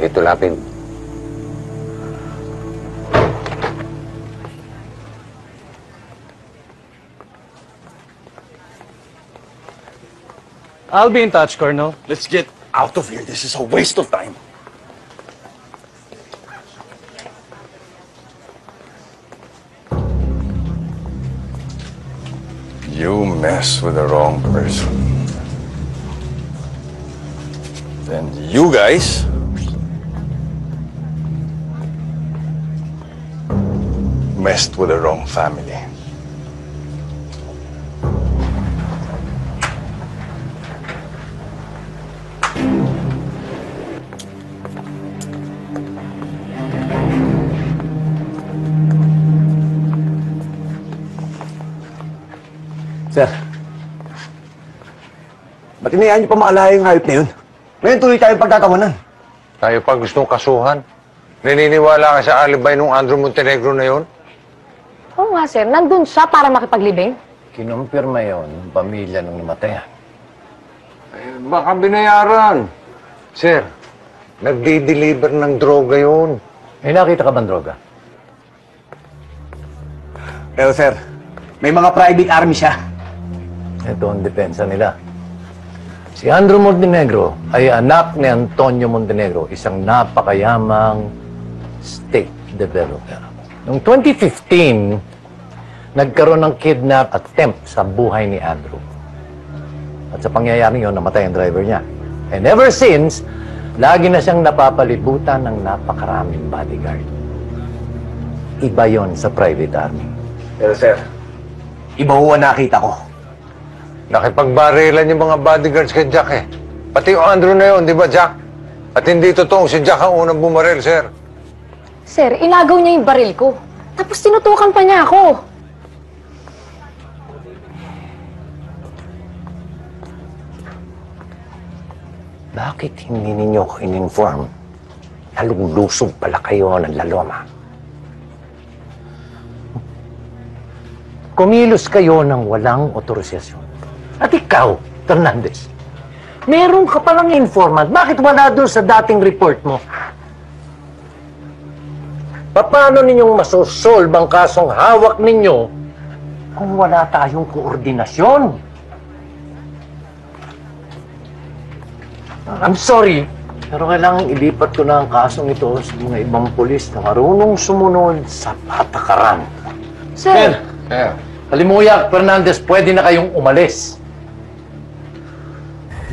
Ito lapid. I'll be in touch, Colonel. Let's get out of here. This is a waste of time. You mess with the wrong person. Then you guys messed with the wrong family. Sir, ba't hinayaan niyo pa maalala yung hayop na yun? Ngayon tuloy tayong pagtatawanan. Tayo pa gustong kasuhan. Naniniwala ka sa alibay nung Andrew Montenegro na yon? Oo nga, sir. Nandun siya para makipaglibing. Kinumpirma yon ng pamilya nung namatayan. Eh, baka binayaran. Sir, nagdi-deliver ng droga yon. May nakita ka bang droga? Pero sir, may mga private army siya. Ito ang depensa nila. Si Andrew Montenegro ay anak ni Antonio Montenegro, isang napakayamang state developer. Noong 2015, nagkaroon ng kidnap attempt sa buhay ni Andrew. At sa pangyayaring yun, namatay ang driver niya. And ever since, lagi na siyang napapalibutan ng napakaraming bodyguard. Iba yon sa private army. Pero sir, iba ho ang nakita ko. Nakipagbarilan yung mga bodyguards kay Jack eh. Pati yung Andrew na yun, di ba Jack? At hindi totoong si Jack ang unang bumaril, sir. Sir, inagaw niya yung baril ko. Tapos tinutukan pa niya ako. Bakit hindi ninyo ko in-inform? Nalulusob pala kayo ng laloma. Kumilos kayo ng walang otorisasyon. At ikaw, Fernandez, meron ka palang informant. Bakit wala doon sa dating report mo? Paano ninyong masosolve ang kasong hawak ninyo kung wala tayong koordinasyon? I'm sorry, pero kailangan ilipat ko na ang kasong ito sa mga ibang pulis na marunong sumunod sa patakaran. Sir! Kalimuyak, Fernandez, pwede na kayong umalis.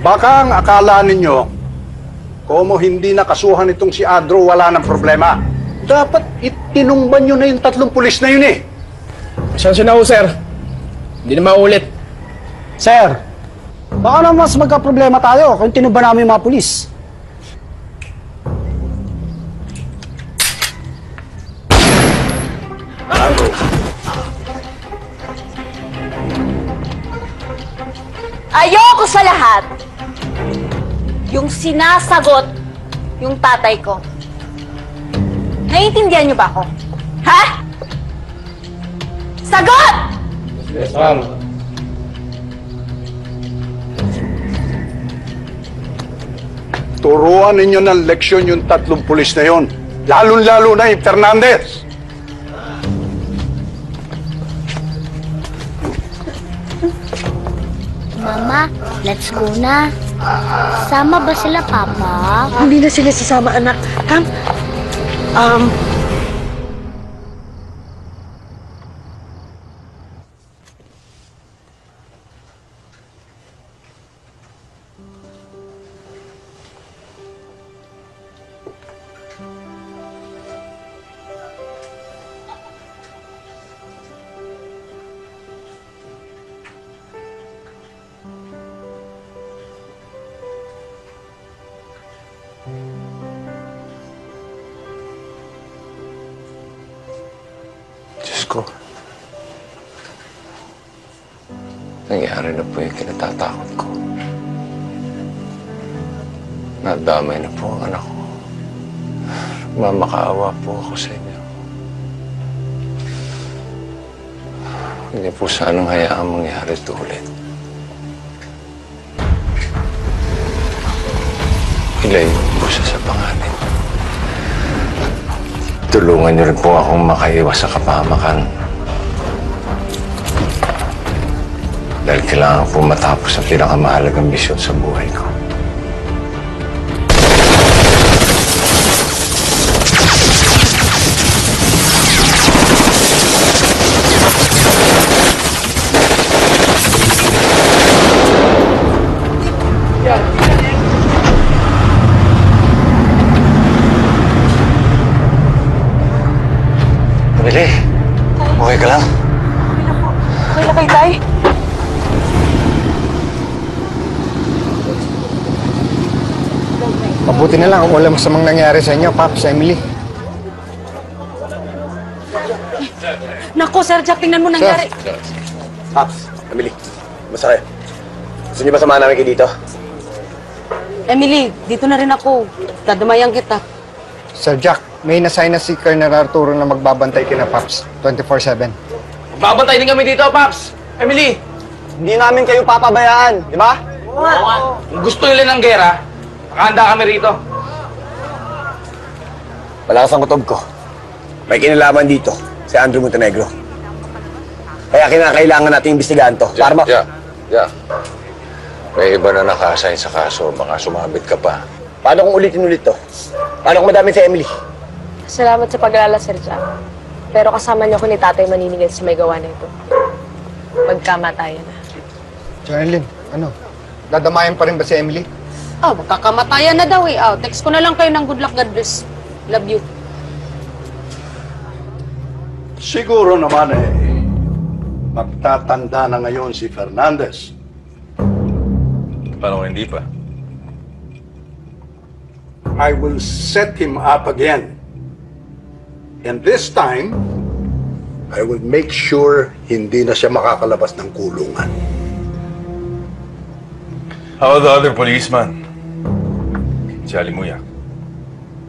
Baka ang akala ninyo, como hindi nakasuhan itong si Andrew, wala ng problema. Dapat itinumban nyo na yung 3 pulis na yun eh. Pasensya na ho, sir. Hindi na maulit. Sir, baka na mas magka-problema tayo kung tinumban namin yung mga pulis. Ayoko sa lahat yung sinasagot yung tatay ko. Naiintindihan niyo ba ako? Ha? Sagot! Yes, ma'am. Turuan ninyo ng leksyon yung 3 pulis na yun. Lalong-lalo na yung Fernandez. Mama, let's go na. Sama ba sila, Papa? Hindi na sila sasama, anak. Come. ko. Nangyari na po yung kinatatakot ko. Nadamay na po ang anak ko. Mamakaawa po ako sa inyo. Hindi po sanang hayaang mangyari ito ulit. Ilayo po siya sa panganib. Tulungan niyo rin po akong makaiwas sa kapahamakan. Dahil kailangan po matapos ang pinakamahalagang misyon sa buhay ko. Emily, okay ka lang? Okay lang kayo, Tay? Mabuti na lang kung walang masamang nangyari sa inyo, Pops, Emily. Nako, Sir Jack, tingnan mo nangyari. Pops, Emily, basta kayo. Gusto niyo ba samahan namin kayo dito? Emily, dito na rin ako. Dadamayan kita. Sir Jack, may nasign na si Colonel Arturo na magbabantay kina Pops, 24/7. Babantay din kami dito, Paps! Emily! Hindi namin kayo papabayaan, di ba? Kung gusto nila ng gera, nakahanda kami rito. Malakas ang kutob ko. May kinalaman dito, si Andrew Montenegro. Kaya kinakailangan natin imbestigahan to. Para ma... Yeah. May iba na naka-assign sa kaso. Baka sumabit ka pa. Paano kung ulitin-ulit to? Paano kung madami si Emily? Salamat sa pag-alala, Sir Jack. Pero kasama niyo ko ni Tatay Maniningil sa may gawa na ito. Magkamatayan na. Jonalyn, ano? Dadamayan pa rin ba si Emily? Oh, magkakamatayan na daw eh. Oh, text ko na lang kayo ng good luck, God bless. Love you. Siguro naman magtatanda na ngayon si Fernandez. Paano kung hindi pa? I will set him up again. And this time, I will make sure hindi na siya makakalabas ng kulungan. How about the other policeman? Si Alimuyak.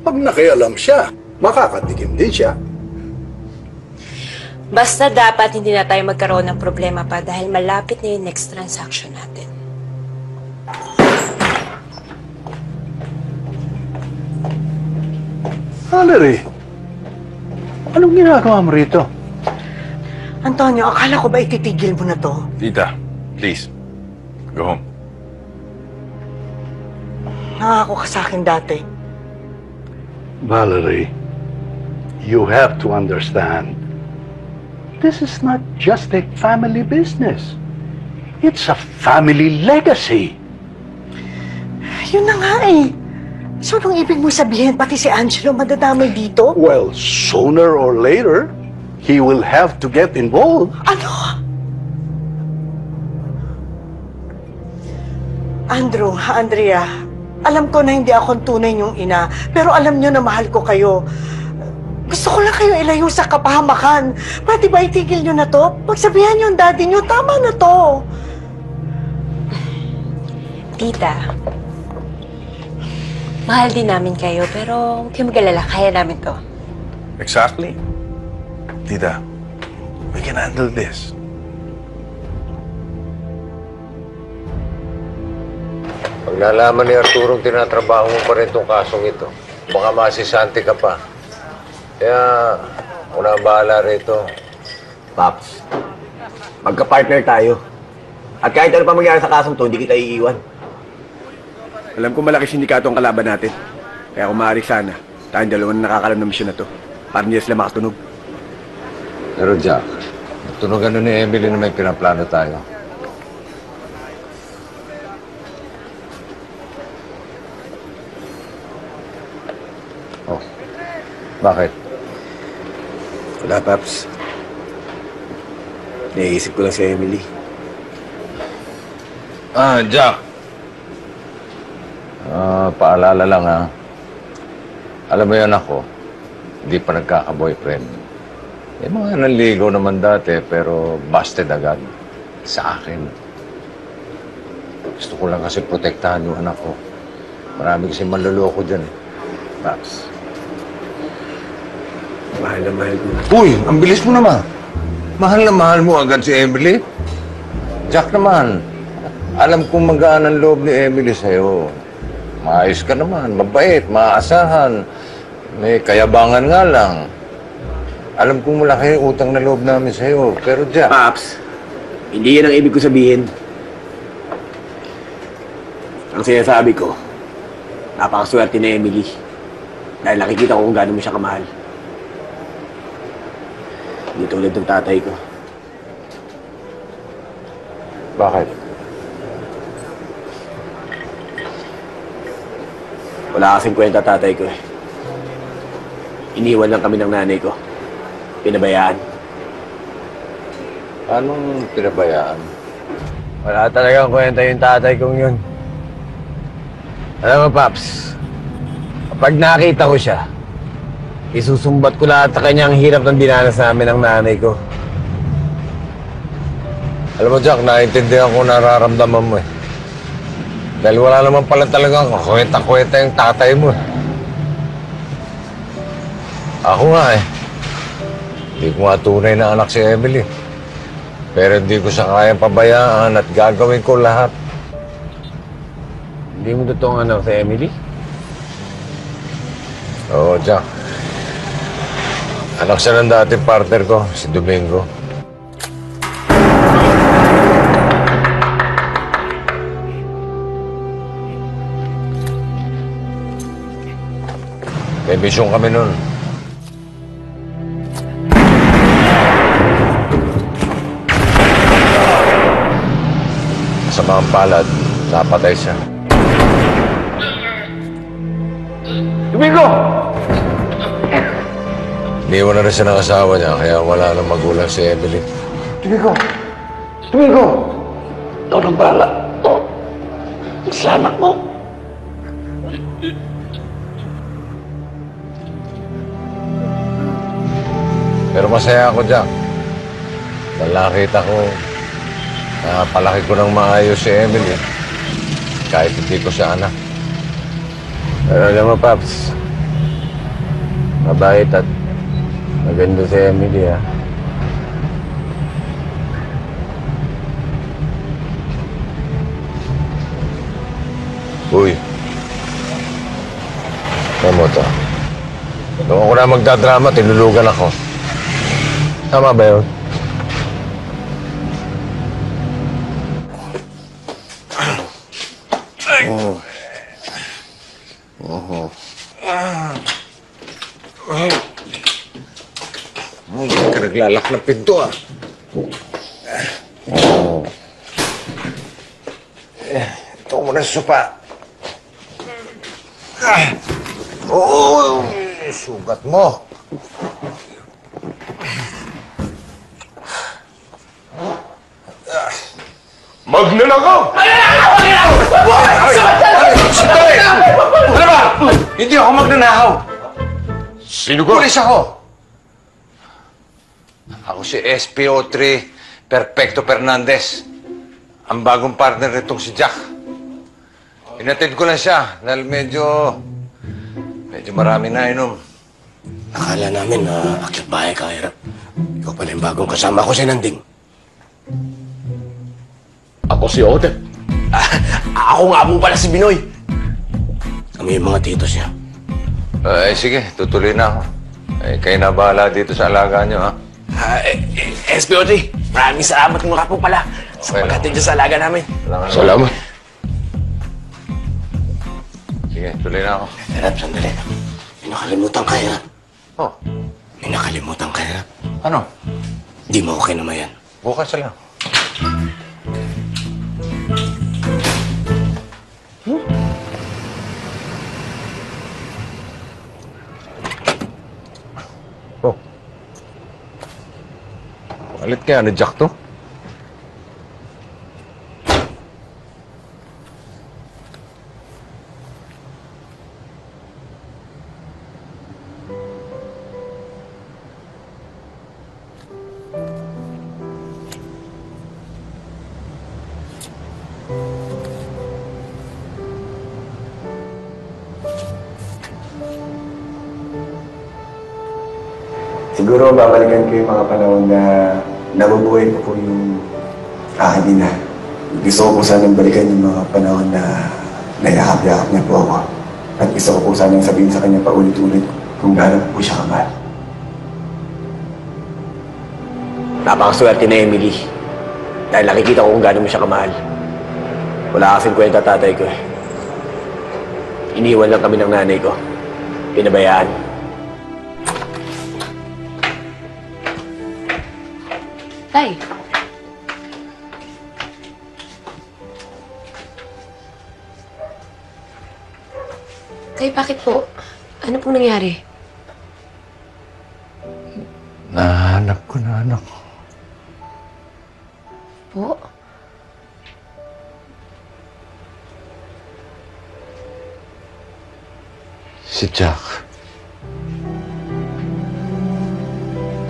Pag nakialam siya, makakatikim din siya. Basta dapat hindi na tayo magkaroon ng problema pa dahil malapit na yung next transaction natin. Valerie, anong ginagawa mo rito? Antonio, akala ko ba ititigil mo na to? Tita, please. Go home. Nangako ka sa akin dati. Valerie, you have to understand, this is not just a family business. It's a family legacy. Yun na nga eh. So, anong ibig mo sabihin, pati si Angelo madadamay dito? Well, sooner or later, he will have to get involved. Ano? Andrew, Andrea, alam ko na hindi ako ang tunay niyong ina, pero alam niyo na mahal ko kayo. Gusto ko lang kayo ilayo sa kapahamakan. Pwede ba itigil niyo na to? Pagsabihan niyo ang daddy niyo, tama na to. Tita, mahal din namin kayo, pero huwag kayong mag-alala, kaya namin to. Exactly. Tita, we can handle this. Pag nalaman ni Arturo tinatrabaho mo pa rin itong kasong ito, baka masisante ka pa. Kaya, una bahala rito. Paps, magka-partner tayo. At kahit ano pa mangyari sa kasong to, hindi kita iiwan. Alam ko malaki sindikato ang kalaban natin. Kaya kung maaari sana, tayong dalawang nakakalam ng misyon na to. Para hindi sila makatunog. Pero Jack, tunugan ni Emily na may pinaplano tayo. Oh, bakit? Wala, Paps. Naiisip ko lang si Emily. Jack. Paalala lang ha. Alam mo yun ako, hindi pa nagkaka-boyfriend. May mga nanligaw naman dati, pero busted agad. Sa akin. Gusto ko lang kasi protektahan yung anak ko. Marami kasi manloloko dyan. Paps. Mahal na mahal ko. Uy, ang bilis mo naman. Mahal na mahal mo agad si Emily. Jack naman, alam kong magaan ang loob ni Emily sa'yo. Maayos ka naman, mabait, maaasahan. May kayabangan nga lang. Alam kong malaki yung utang na loob namin sa'yo. Pero Jack... Paps, hindi yan ang ibig ko sabihin. Ang sinasabi ko, napakaswerte ni Emily. Dahil nakikita ko kung gaano mo siya kamahal. Hindi tulad ng tatay ko. Bakit? Wala kasing kwenta tatay ko eh. Iniwan lang kami ng nanay ko. Pinabayaan. Anong pinabayaan? Wala talagang kwenta yung tatay kong yun. Alam mo, Paps, kapag nakita ko siya, isusumbat ko lahat sa kanya ang hirap ng dinanas namin ng nanay ko. Alam mo, Jack, naiintindihan ko nararamdaman mo eh. Dahil wala naman pala talagang kwenta-kwenta yung tatay mo eh. Ako nga eh. Hindi ko nga tunay na anak si Emily. Pero hindi ko siya kayang pabayaan at gagawin ko lahat. Hindi mo totoong anak si Emily? Oo, Jack. Anak siya ng dating partner ko, si Domingo. May misyon kami nun. Sa mga palad, napatay siya. Domingo! Iniwan na rin siya ng asawa niya, kaya wala nang magulang si Emily. Domingo! Domingo! Ikaw nang bahala. Salamat mo. Pero masaya ako, Jack. Dahil nakita ko, palaki ko ng maayos si Emily. Kahit hindi ko siya anak. Pero alam mo, Paps, mabait at maganda si Emily, ha? Uy. Ano mo to? Nung ako na magdadrama, tinulugan ako. Tama ba yun? Oh. Oh. Hindi ka naglalak ng pinto, ah. Oh. Ito mo na sa sopa. Oh, sugat mo. Magnanakaw! Sandali! Ano ba? Hindi ako magnanakaw. Sino ka? Pulis ako. Ako si SPO3 Perfecto Fernandez. Ang bagong partner nitong si Jack. Inatid ko lang siya dahil medyo marami na inom. Akala namin na akyat bahay ka, Hirap. Ikaw pala yung bagong kasama ko si Nanding. Ako si Odette. Ako nga po pala si Binoy. Kami yung mga titos niya. Sige, tutuloy na ako. Kayo na bahala dito sa alaga niyo, ha? SPO3, maraming salamat nga po pala sa paghatid sa alaga namin. Salamat. Sige, tuloy na ako. Hirap, sandali. May nakalimutan ka, Hirap. Oh? May nakalimutan ka, Hirap. Ano? Di mo okay naman yan. Bukas na lang. Oh. Alit kaya ni Jack to? Siguro babalikan ko yung mga panahon na nabubuhay ko po yung aking ina. Gusto ko po sanang balikan yung mga panahon na nayakap-yakap niya po ako. At gusto ko po sanang sabihin sa kanya paulit-ulit kung gaano po siya kamahal. Napakaswerte na Emily. Dahil nakikita ko kung gaano mo siya kamahal. Wala kasing kwenta tatay ko eh. Iniwan lang kami ng nanay ko. Pinabayaan. Tay. Tay, bakit po? Ano pong nangyari? Nahanap ko na anak ko. Po? Si Jack.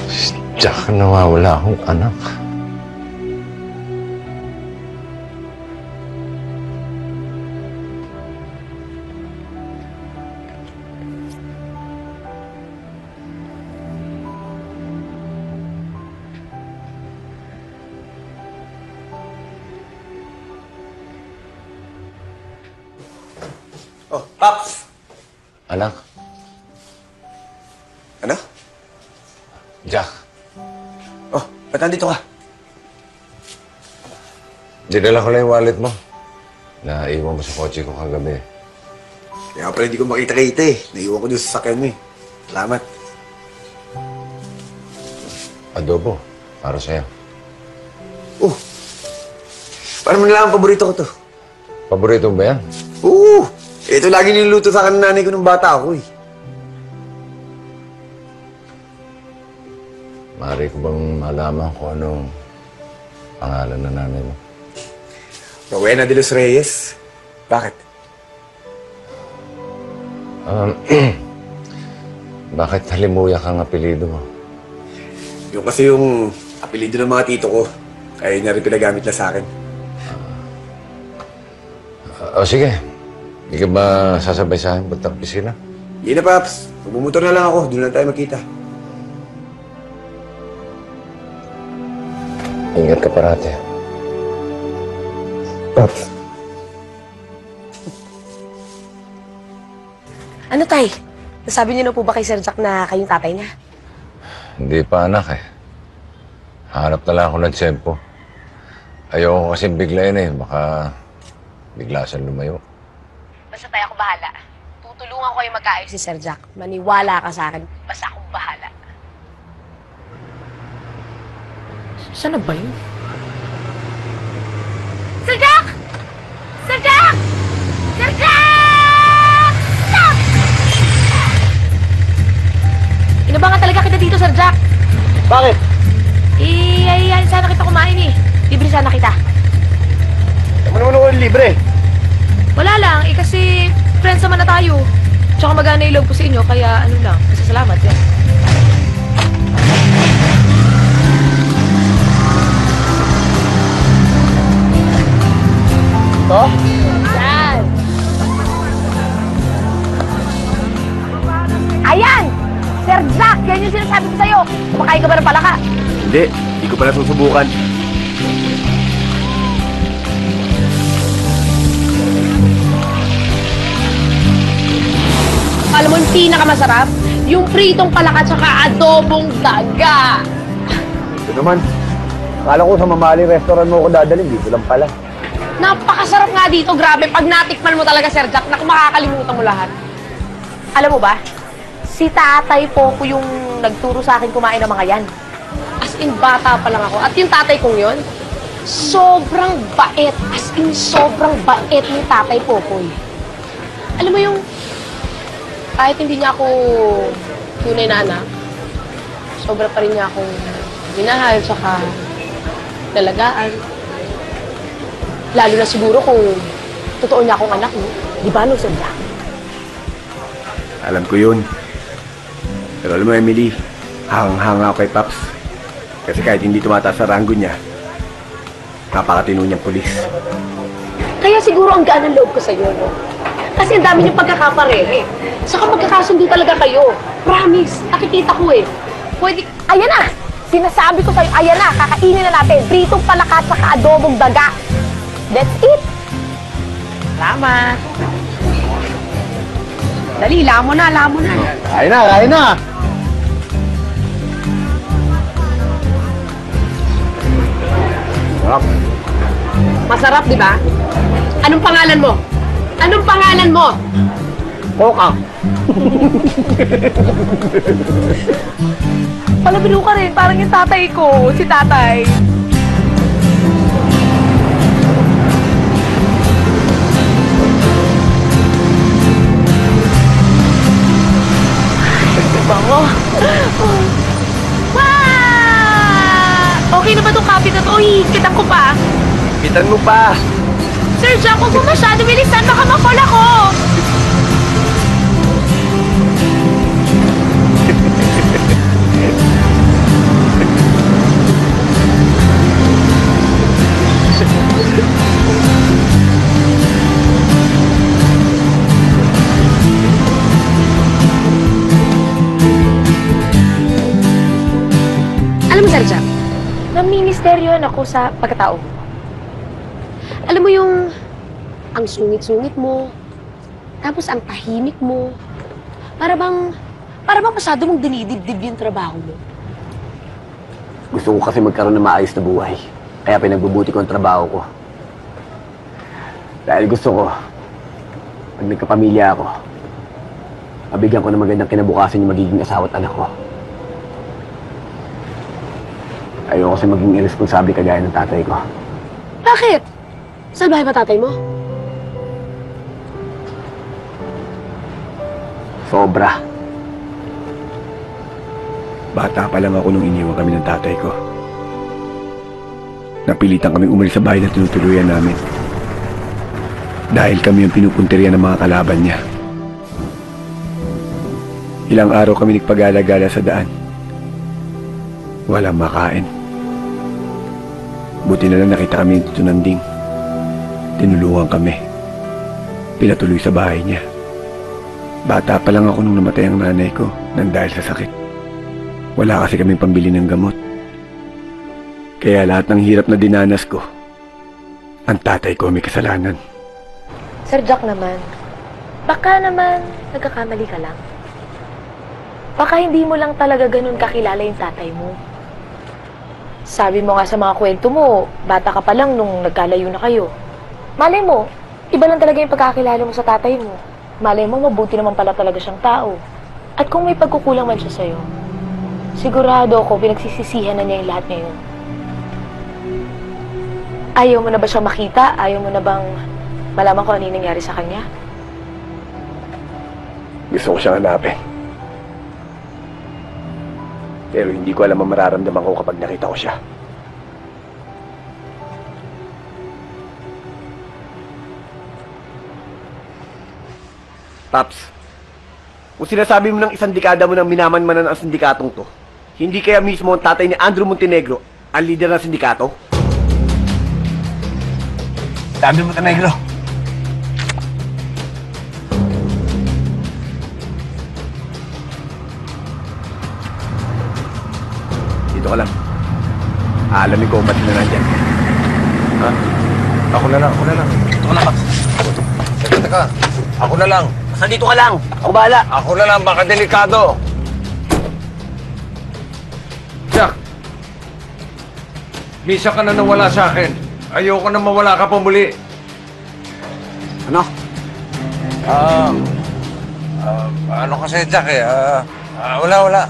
Si Jack nawawala akong anak. Oh, Paps! Anak? Ano? Jack. Oh, ba't nandito ka? Dinala ko lang yung wallet mo. Naiwan mo sa kotse ko kagabi. Kaya pala hindi ko makita-kita eh. Naiwan ko doon sa sasakyan mo eh. Salamat. Adobo. Para sa'yo. Oh! Paano mo nalaman paborito ko to? Paborito mo ba yan? Oo! Ito lagi niluluto sa akin ng nanay ko nung bata ako eh. Maaari ko bang malaman kung anong pangalan ng nanay mo? Rowena de los Reyes. Bakit? Bakit Halimuyak ang apelido mo? Yung kasi yung apelido ng mga tito ko. Kaya niya rin pinagamit na sa akin. O sige. Hindi ka ba sasabay sa akin puntang pisina? Hindi na, Paps. Magmumotor na lang ako. Doon lang tayo magkita. Ingat ka parati. Paps. Ano, Tay? Nasabi niyo na po ba kay Sir Jack na kayong tatay niya? Hindi pa anak eh. Hanap na lang ako ng tsempo. Ayoko kasi biglayin eh. Baka bigla siyang lumayo. Basta tayo, ako bahala. Tutulungan ko kayo magkaayos si Sir Jack. Maniwala ka sa akin. Basta akong bahala. Saan na ba yun? Sir Jack! Sir Jack! Sir Jack! Stop! Inabangan talaga kita dito, Sir Jack. Bakit? Ay, sana kita kumain eh. Libre sana kita. Ano naman ako libre? Wala lang, kasi friends naman na tayo. Tsaka magana yung loob ko sa inyo, kaya ano lang, masasalamat yan. Ito? Yan! Ayan! Sir Jack, yan yung sinasabi ko sa'yo. Kumakain ka ba ng palaka? Hindi ko pa nasusubukan. Alam mo yung pinakamasarap? Yung pritong palaka tsaka adobong daga. Ito naman. Akala ko sa mamahaling restaurant mo ako dadalhin. Dito lang pala. Napakasarap nga dito, grabe. Pag natikman mo talaga, Sir Jack, naku, makakalimutan mo lahat. Alam mo ba, si tatay po yung nagturo sa akin kumain ng mga yan. As in, bata pa lang ako. At yung tatay kong yun, sobrang bait. As in, sobrang bait ni tatay Popoy. Alam mo yung, kahit hindi niya ako tunay na anak, sobra pa rin niya akong minahal, tsaka nalagaan. Lalo na siguro kung totoo niya akong anak, no? Di ba, no, Sir Jack? Alam ko yun. Pero alam mo, Emily, hangang-hanga ako kay Paps. Kasi kahit hindi tumataas sa ranggo niya, napakatino niyang pulis. Kaya siguro ang gaan ng loob ko sa'yo, no? Kasi ang dami niyong pagkakaparehe. Saka magkakasundo talaga kayo. Promise, nakikita ko eh. Pwede, ayan na! Sinasabi ko sa'yo, ayan na, kakainin na natin. Pritong palaka at saka adobong daga. That's it! Salamat. Dali, lamon na, lamon na. Kain na, kain na! Masarap, di ba? Anong pangalan mo? Anong pangalan mo? Coca. Palabiro ka rin, parang yung tatay ko, si tatay. Bango. Okay na ba itong kapit na to? Hihikitan ko pa. Hikitan mo pa. Sir Jack, huwag mo masyado bilisan, baka makol ako. Alam mo, Sir Jack, namimisteryohan ako sa pagkatao. Alam mo yung ang sungit-sungit mo, tapos ang tahimik mo, para bang masyado mong dinidibdib yung trabaho mo. Gusto ko kasi magkaroon ng maayos na buhay. Kaya pinagbubuti ko ang trabaho ko. Dahil gusto ko, pag nagkapamilya ako, mabigyan ko ng magandang kinabukasan yung magiging asawa at anak ko. Ayoko kasi maging irresponsable kagaya ng tatay ko. Bakit? Saan bahay ba tatay mo? Sobra. Bata pa lang ako nung iniwan kami ng tatay ko. Napilitan kami umalis sa bahay na tinutuluyan namin. Dahil kami ang pinupunteriya ng mga kalaban niya. Ilang araw kami nagpagala-gala sa daan. Walang makain. Buti na lang nakita kami ng tunanding. Tinulungan kami. Pinatuloy sa bahay niya. Bata pa lang ako nung namatay ang nanay ko nang dahil sa sakit. Wala kasi kaming pambili ng gamot. Kaya lahat ng hirap na dinanas ko, ang tatay ko may kasalanan. Sir Jack naman, baka naman nagkakamali ka lang. Baka hindi mo lang talaga ganun kakilala yung tatay mo. Sabi mo nga sa mga kwento mo, bata ka pa lang nung nagkalayo na kayo. Malay mo, iba lang talaga yung pagkakilala mo sa tatay mo. Malay mo, mabuti naman pala talaga siyang tao. At kung may pagkukulang man siya sa'yo, sigurado ako pinagsisisihan na niya yung lahat ngayon. Ayaw mo na ba siyang makita? Ayaw mo na bang malaman kung ano yung nangyari sa kanya? Gusto ko siyang hanapin. Pero hindi ko alam ang mararamdaman ko kapag nakita ko siya. Paps, kung sinasabi mo ng isang dekada mo nang minamanmanan ang sindikatong to, hindi kaya mismo ang tatay ni Andrew Montenegro ang leader ng sindikato? Andrew Montenegro! Dito ka lang. Aalamin ko kung ba't na nandyan. Ha? Ako na lang. Dito ka lang, Paps. Teka. Ako na lang. Basta dito ka lang. Ako bahala. Ako na lang, baka delikado. Jack, misa ka na nawala sa akin. Ayoko na mawala ka pa muli. Ano? Ano kasi, Jack eh. Wala.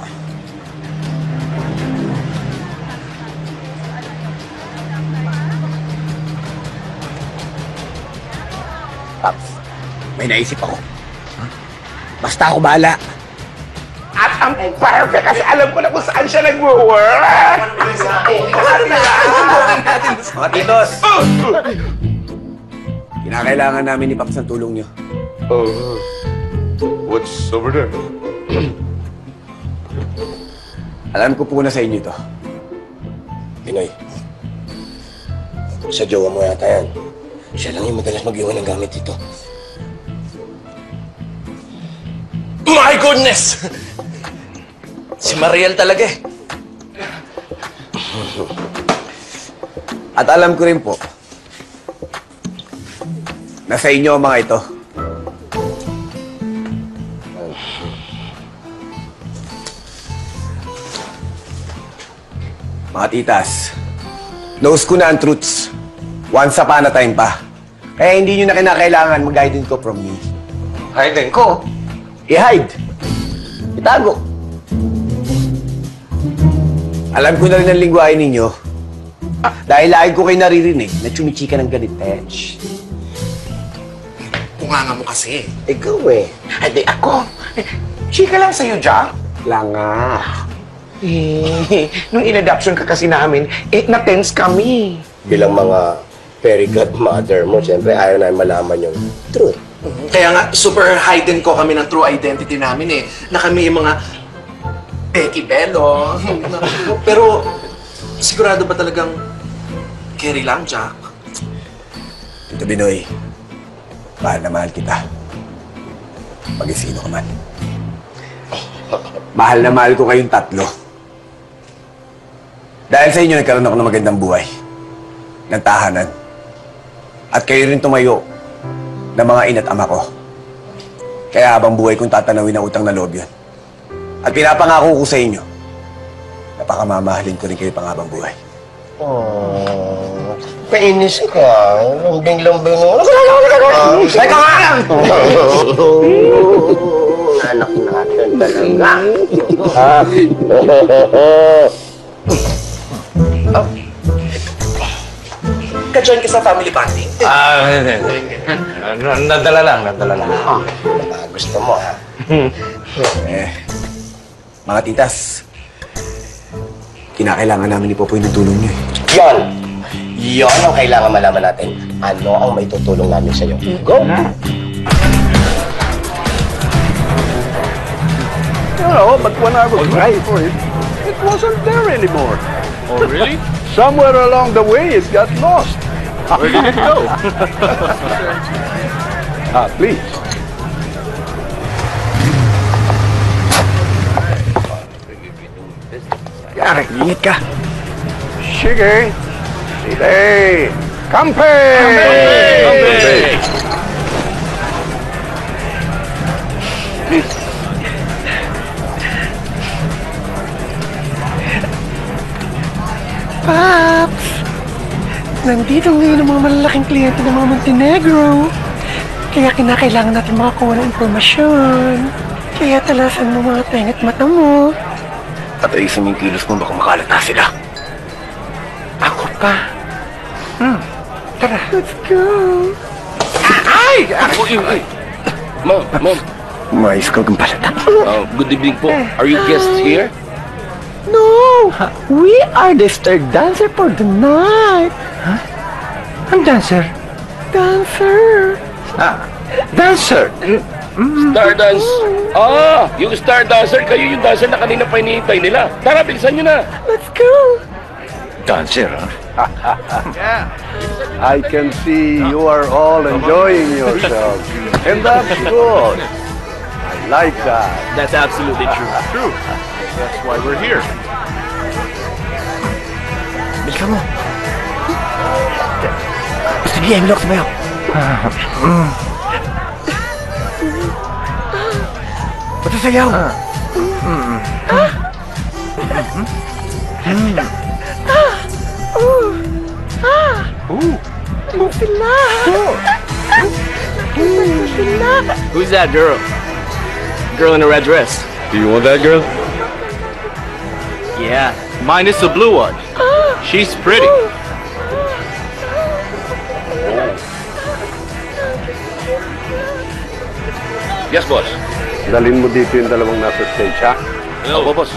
Paps, may naisip ako. Basta ako bahala. At ang perfect kasi alam ko na kung saan siya nag-work. Mga titos! Kinakailangan namin ni Paps ang tulong niyo. What's over there? Alam ko po na sa inyo to. Pinoy, sa jowa mo yata yan. Siya lang yung madalas mag-iwan ng gamit dito. My goodness! Si Mariel talaga eh. At alam ko rin po, na sa inyo ang mga ito. Mga titas, knows ko na ang truths. Once upon a time pa. Kaya hindi nyo na kinakailangan mag-hide ko from me. Hide ko? I-hide. Itago. Alam ko na rin ang lingwahe ninyo. Dahil lagi ko kayo naririnig na chumichika ng ganit. Kunganga mo kasi. Ikaw eh. Hindi ako. Chika lang sa'yo, Jack. Langa. Nung in-adoption ka kasi namin, na-tense kami. Bilang mga fairy godmother mo, siyempre ayaw na malaman yung truth. Kaya nga, super hidden ko kami ng true identity namin eh. Na kami yung mga Becky Bello. Pero, sigurado ba talagang Kerry lang, Jack? Tito Binoy, mahal na mahal kita. Mag-isino ka man. Mahal na mahal ko kayong tatlo. Dahil sa inyo, nagkaroon ako ng magandang buhay. Ng tahanan. At kayo rin tumayo ng mga ina't ama ko. Kaya habang buhay kong tatanawin ang utang na loob yun. At pinapangako ko sa inyo, napakamamahalin ko rin kayo panghabang buhay. Oh, kainis ka. Lambing-lambing mo. Teka nga! Anak natin talaga. Ka-join ka sa family bonding? Nadala lang. Gusto mo, ha? Mga titas, kinakailangan namin ni Popoy ng tulong niyo eh. Yon ang kailangan malaman natin. Ano ang may tutulong namin sa'yo? Go! You know, but when I was ready for it, it wasn't there anymore. Oh, really? Somewhere along the way, it got lost. Where did it go? Please. Yari, ingat ka. Sige. Sige. Kampe! Paps! Nandito ngayon ang mga malalaking kliyente ng mga Montenegro. Kaya kinakailangan natin makakuha ng impormasyon. Kaya talasan mo mga tenga't mata mo. Pataisin yung kilos mo, baka makalata sila. Ako pa. Tara. Let's go. Ay! Mom. Mais ko kung palata. Good evening po. Are you guests here? No! We are the star dancer for the night. Huh? Ang dancer? Dancer. Dancer? Star dance. Yung star dancer, kayo yung dancer na kanina pa hinihintay nila. Tara, bilisan nyo na. Let's go. Dancer, huh? I can see you are all enjoying yourselves. And that's good. I like that. That's absolutely true. That's why we're here. Bilisan mo. Gusto niya yung looks ba yun? Ba't sayaw? Sila. Sila. Who's that girl? Girl in a red dress. Do you want that girl? Yeah, mine is the blue one. She's pretty. Yes, boss. Dalhin mo dito yung dalawang nasa stage, ha? Hello, boss.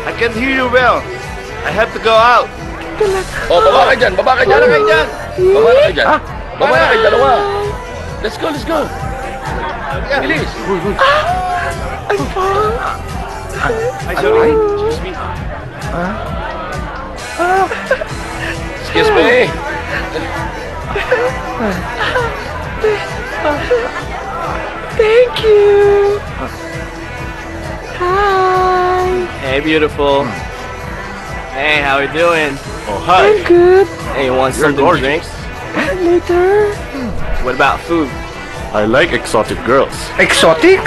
I can't hear you well. I have to go out. Oh, baba ka dyan. Baba na kayo dyan. Baba na kayo dalawa. Let's go. Bilis. Excuse me. Excuse me. Thank you. Hey, beautiful. Hey, how we doing? Oh, hi. I'm good. Hey, you want something to drink? Later. What about food? I like exotic girls. Exotic?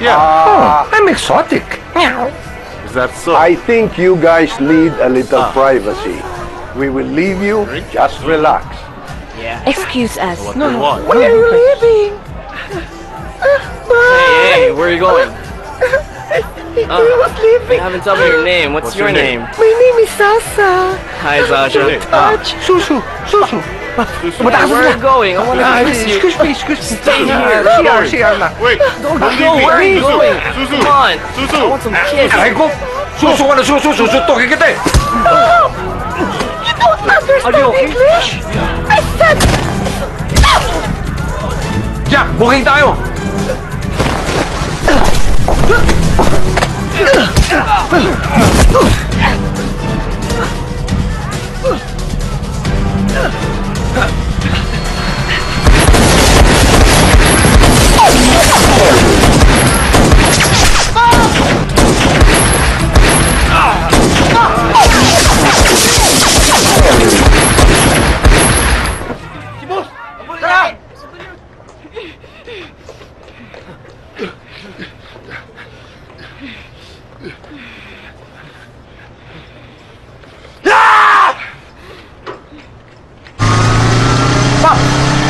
Yeah. I'm exotic. Is that so? I think you guys need a little privacy. We will leave you. Just relax. Yeah. Excuse us. What do you want? Where are you leaving? Hey, where are you going? I was leaving. You haven't told me your name. What's your name? My name is Sasa. Hi, Sasha. Touch. Susu. Hey, where are you going? I want to kiss you. Excuse me. Stay here. CR na. Wait. Don't go. Where are you going? Susu. Come on. Susu. I want some kiss. Aray ko! Susu ka na susu! Susuntokin kita eh! You don't understand English. I said... Jack, booking tayo!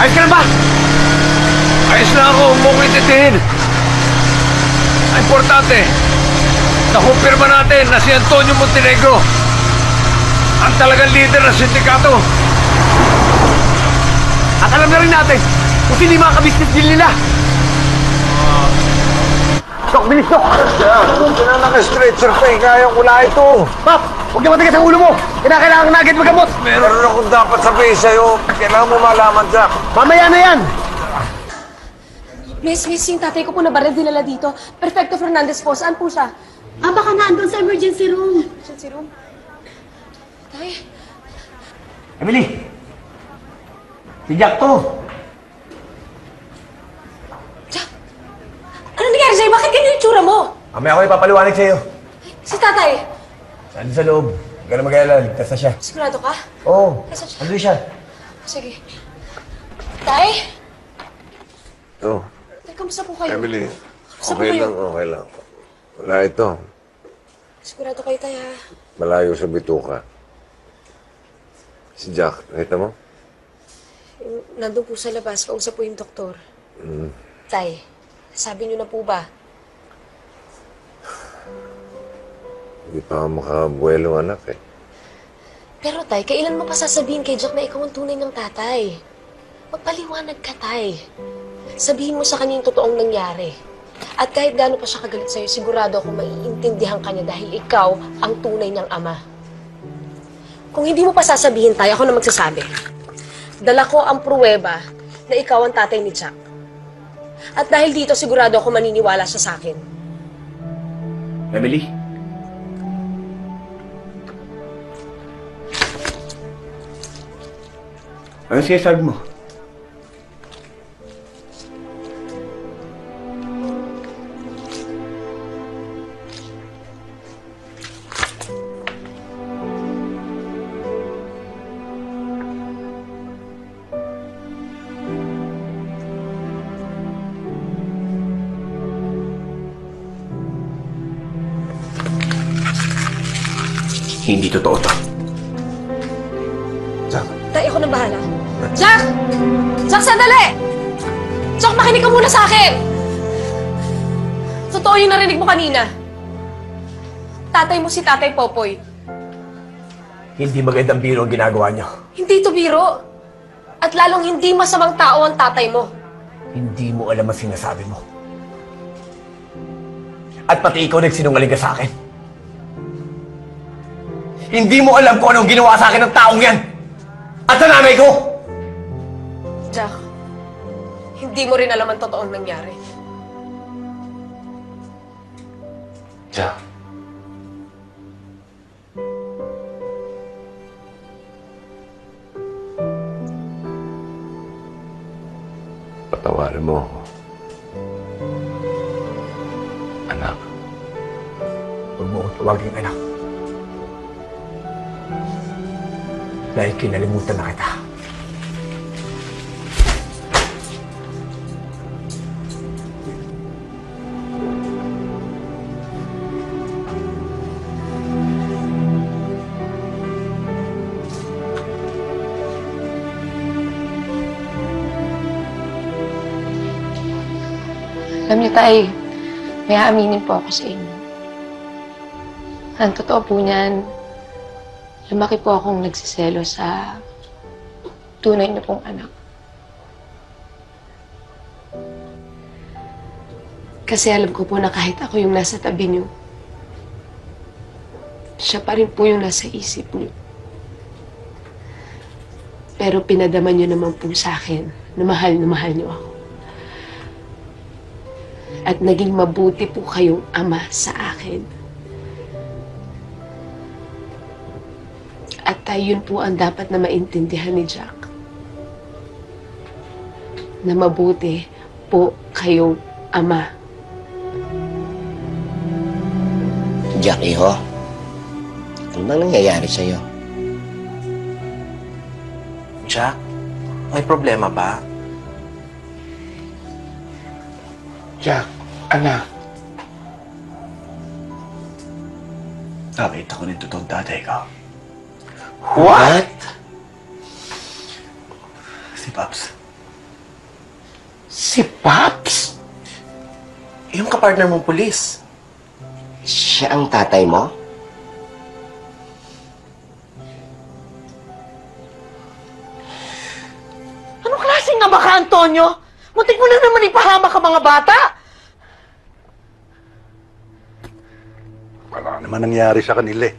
Ayos ka na ba? Ayos na ako, huwag mo ko ititiin. Ang importante, nakumpirma natin na si Antonio Montenegro ang talagang leader ng sindikato. At alam na rin natin kung sino yung mga kabisnes deal nila. Dok, bilis, Dok! Kung na naka-stretcher pa eh, kaya ko na ito. Pap, huwag niya matigas ang ulo mo. Kailangan na agad magamot. Meron akong dapat sabihin sa'yo. Kailangan mo malaman, Jack. Mamaya na yan. Miss, yung tatay ko po na baril dinala dito. Perfecto Fernandez po. Saan po siya? Baka naandun sa emergency room. Emergency room? Tay? Emily! Si Jack to. Ano nangyari sa'yo? Bakit ganyan yung tsura mo? Mamaya ako ipapaliwanag sa'yo. Si tatay? Saan sa loob? Huwag ka na mag-alala. Ligtas na siya. Sigurado ka? Oo. Nasaan siya? Ando siya. Sige. Tay? Oh, Tay, kamusta po kayo? Emily, Kamusta po okay kayo? lang, okay lang. Wala ito. Sigurado kayo, tay, ha? Malayo sa bituka. Si Jack, nakita mo? Nandun po sa labas. Kausap po yung doktor. Tay, sabi niyo na po ba? Hindi pa ako makabuelo, anak eh. Pero tay, kailan mo pa sasabihin kay Jack na ikaw ang tunay ng tatay? Magpaliwanag ka, tay. Sabihin mo sa kanya yung totoong nangyari. At kahit gaano pa siya kagalit sa'yo, sigurado ako maiintindihan ka niya dahil ikaw ang tunay niyang ama. Kung hindi mo pa sasabihin, tay, ako na magsasabi. Dala ko ang pruweba na ikaw ang tatay ni Jack. At dahil dito, sigurado ako maniniwala siya sa akin. Emily? Ano sinasabi mo? Hindi totoo to. Jack. Tay, ako na bahala. Jack! Jack, sandali! Jack, makinig ka muna sa akin! Totoo yung narinig mo kanina. Tatay mo si Tatay Popoy. Hindi magandang biro ang ginagawa niyo. Hindi to biro. At lalong hindi masamang tao ang tatay mo. Hindi mo alam ang sinasabi mo. At pati ikaw nagsinungaling ka sa akin. Hindi mo alam kung anong ginawa sa akin ng taong yan! At sa nanay ko! Jack, hindi mo rin alam ang totoong nangyari. Jack. Patawarin mo ako. Anak. Huwag mo akong tawaging anak. Dahil kinalimutan na kita. Alam niyo, Tay, may aaminin po ako sa inyo. Ang totoo po niyan, lumaki po akong nagsiselo sa tunay niyo pong anak. Kasi alam ko po na kahit ako yung nasa tabi niyo, siya pa rin po yung nasa isip niyo. Pero pinadama niyo naman po sa akin na mahal niyo ako. At naging mabuti po kayong ama sa akin. At yun po ang dapat na maintindihan ni Jack. Na mabuti po kayong ama. Jack, iho. Ano bang nangyayari sa'yo? Jack, may problema ba? Jack, anak. Nakita ko ng totoong tatay ko. What? Si Pops. Si Pops? Yung kapartner mong pulis. Siya ang tatay mo? Anong klaseng nga ba ka, Antonio? Muntik mo na naman ipahamak ang mga bata! Wala naman nangyari sa kanila eh.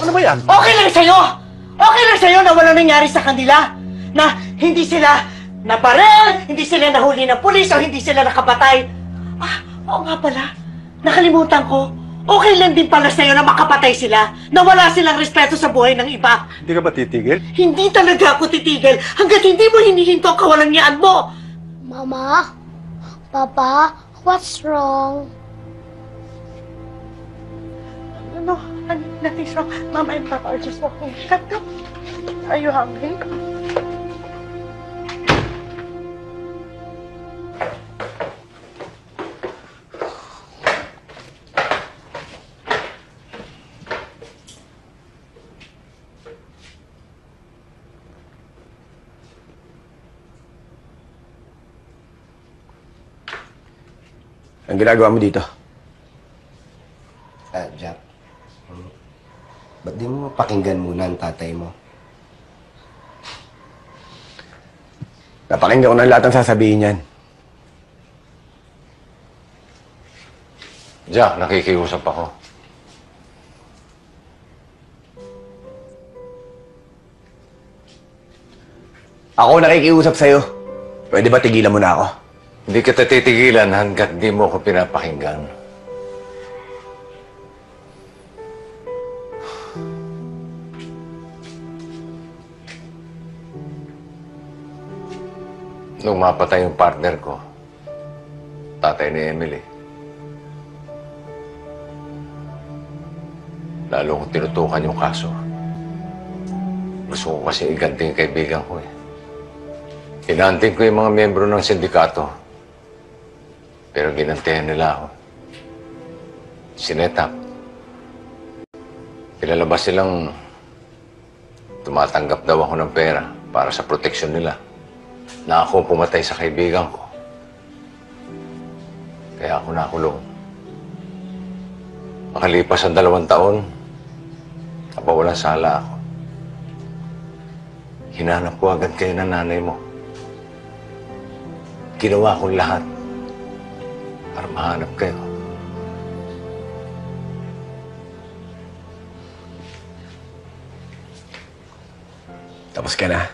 Ano ba yan? Okay lang sa'yo! Okay lang sa'yo na walang nangyari sa kanila! Na hindi sila nabarel, hindi sila nahuli ng pulis, o hindi sila nakapatay. Ah, oo nga pala. Nakalimutan ko. Okay lang din pala sa'yo na makapatay sila, na wala silang respeto sa buhay ng iba. Hindi ka ba titigil? Hindi talaga ako titigil hanggat hindi mo hinihinto ang kawalangyaan mo! Mama? Papa? What's wrong? No, nothing's wrong. Mama and Papa are just walking. Come. Are you hungry? Ang ginagawa mo dito? Jack. Ba't di mo pakinggan muna ang tatay mo? Napakinggan ko na lahat ng sasabihin yan. Jack, nakikiusap ako. Ako nakikiusap sa'yo. Pwede ba tigilan mo na ako? Hindi kita titigilan hanggat di mo ako pinapakinggan. Nung mapatay yung partner ko, tatay ni Emily, lalo kong tinutukan yung kaso. Gusto ko kasi iganti yung kaibigan ko eh. Hinanting ko yung mga miyembro ng sindikato. Pero ginantihan nila ako. Sinetap. Pinalabas silang tumatanggap daw ako ng pera para sa proteksyon nila. Na ako pumatay sa kaibigan ko. Kaya ako nakulong. Makalipas ang 2 taon, napawalan sala ako. Hinanap ko agad kayo ng nanay mo. Ginawa ko lahat para mahanap kayo. Tapos ka na.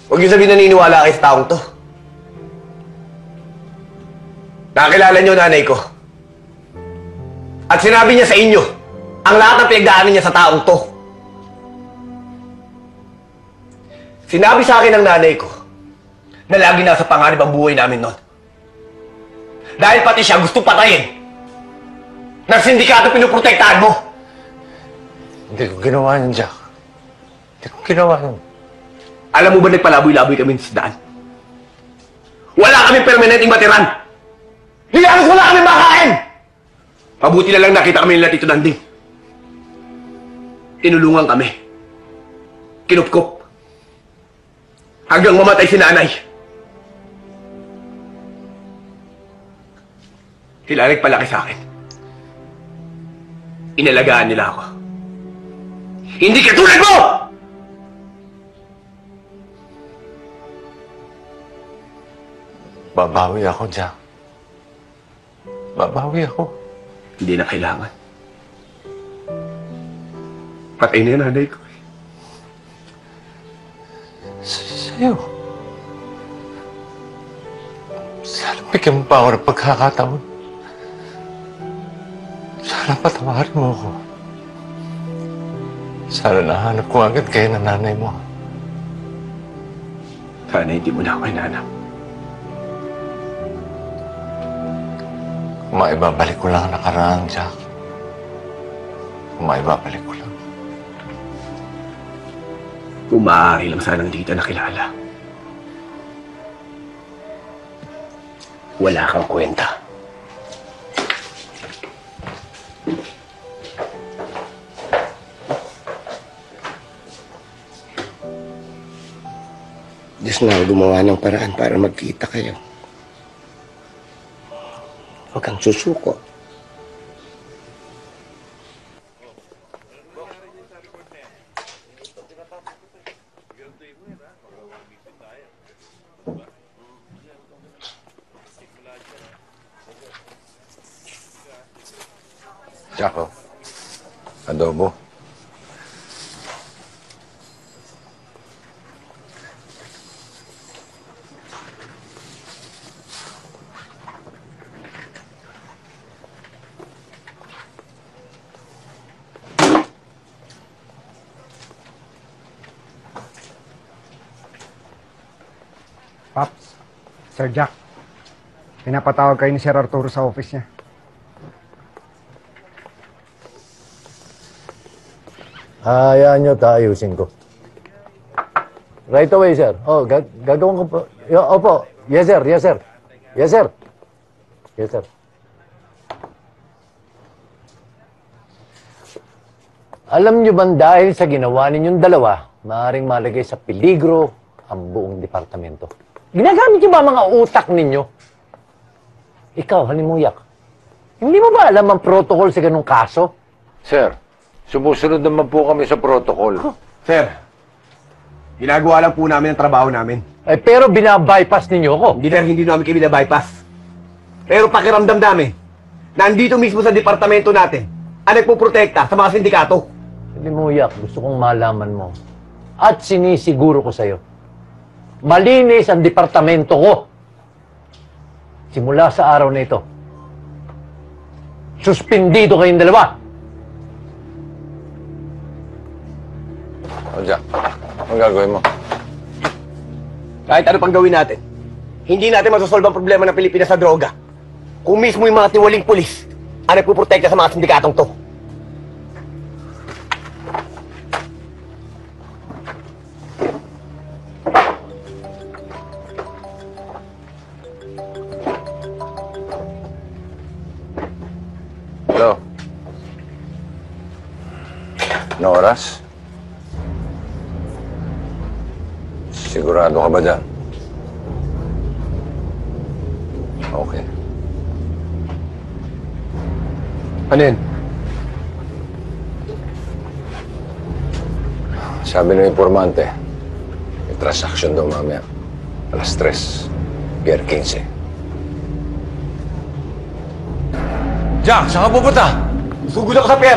Huwag niyo sabihin naniniwala kayo sa taong to. Nakakilala niyo nanay ko. At sinabi niya sa inyo, ang lahat ng pinagdaanan niya sa taong to. Sinabi sa akin ng nanay ko na lagi nasa panganib ang buhay namin noon. Dahil pati siya gusto patayin ng sindikato pinuprotektahan mo. Hindi ko ginawa yun, Jack. Hindi ko ginawa yun. Alam mo ba nagpalaboy-laboy kami sa daan? Wala kaming permanenteng matiran. Hilalos wala kaming makain! Mabuti na lang nakita kami nila Tito Nanding. Tinulungan kami. Kinupkop. Hanggang mamatay si nanay. Sila nagpalaki sa akin. Inalagaan nila ako. Hindi katulad mo! Babawi ako, Jack. Babawi ako. Hindi na kailangan. Patay na yung nanay ko. Sa'yo. Sana bigyan mo pa ako ng pagkakataon. Sana patawarin mo ako. Sana nahanap ko agad kayo ng nanay mo. Sana hindi mo na ako hinanap. Kung maibabalik ko lang ang nakaraan, Jack. Kung maibabalik ko lang. Kung maaari lang sanang dito nakilala. Wala kang kwenta. Diyos na gumawa ng paraan para magkita kayo. Huwag kang susuko. Jaco, adobo. Paps, Sir Jack, pinapatawag kayo ni Sir Arturo sa office niya. Hayaan nyo, taayusin ko. Right away, sir. Oh, gagawin ko po. Opo. Yes, sir. Yes, sir. Yes, sir. Yes, sir. Alam nyo ba dahil sa ginawa ninyong dalawa, maaaring malagay sa peligro ang buong departamento? Ginagamit nyo ba mga utak ninyo? Ikaw, halimuyak. Hindi mo ba alam ang protocol sa ganung kaso? Sir, sumusunod naman po kami sa protocol. Sir, ginagawa lang po namin ang trabaho namin. Eh, pero binabypass ninyo ako. Hindi namin kayo binabypass. Pero pakiramdam namin, nandito mismo sa departamento natin, ang nagpuprotekta sa mga sindikato. Halimuyak, gusto kong malaman mo. At sinisiguro ko sa'yo, malinis ang departamento ko. Simula sa araw na ito, suspindido kayong dalawa. O, Jack, anong gagawin mo? Kahit ano pang gawin natin, hindi natin masosolve ang problema ng Pilipinas sa droga kung mismo yung mga tiwaling pulis ang nagpuprotekta sa mga sindikatong to. Hello? Ano oras? Sigurado ka ba dyan? Okay. Ano yun? Sabi ng informante, may transaction daw mamaya. Alas 3, Pier 15. Jack, saan ka pupunta? Sugod ako sa pier!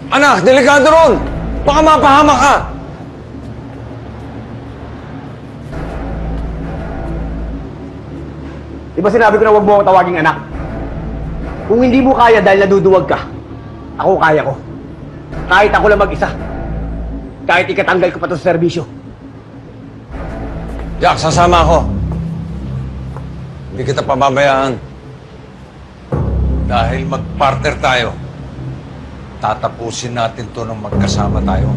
Anak, delikado ron! Baka mapahamak ka! Di ba sinabi ko na huwag mo akong tawaging anak? Kung hindi mo kaya dahil naduduwag ka, Ako kaya ko. Kahit ako lang mag-isa. Kahit ikatanggal ko pa to sa serbisyo. Jack, sasama ako. Hindi kita pababayaan. Dahil mag-partner tayo, tatapusin natin to nang magkasama tayo.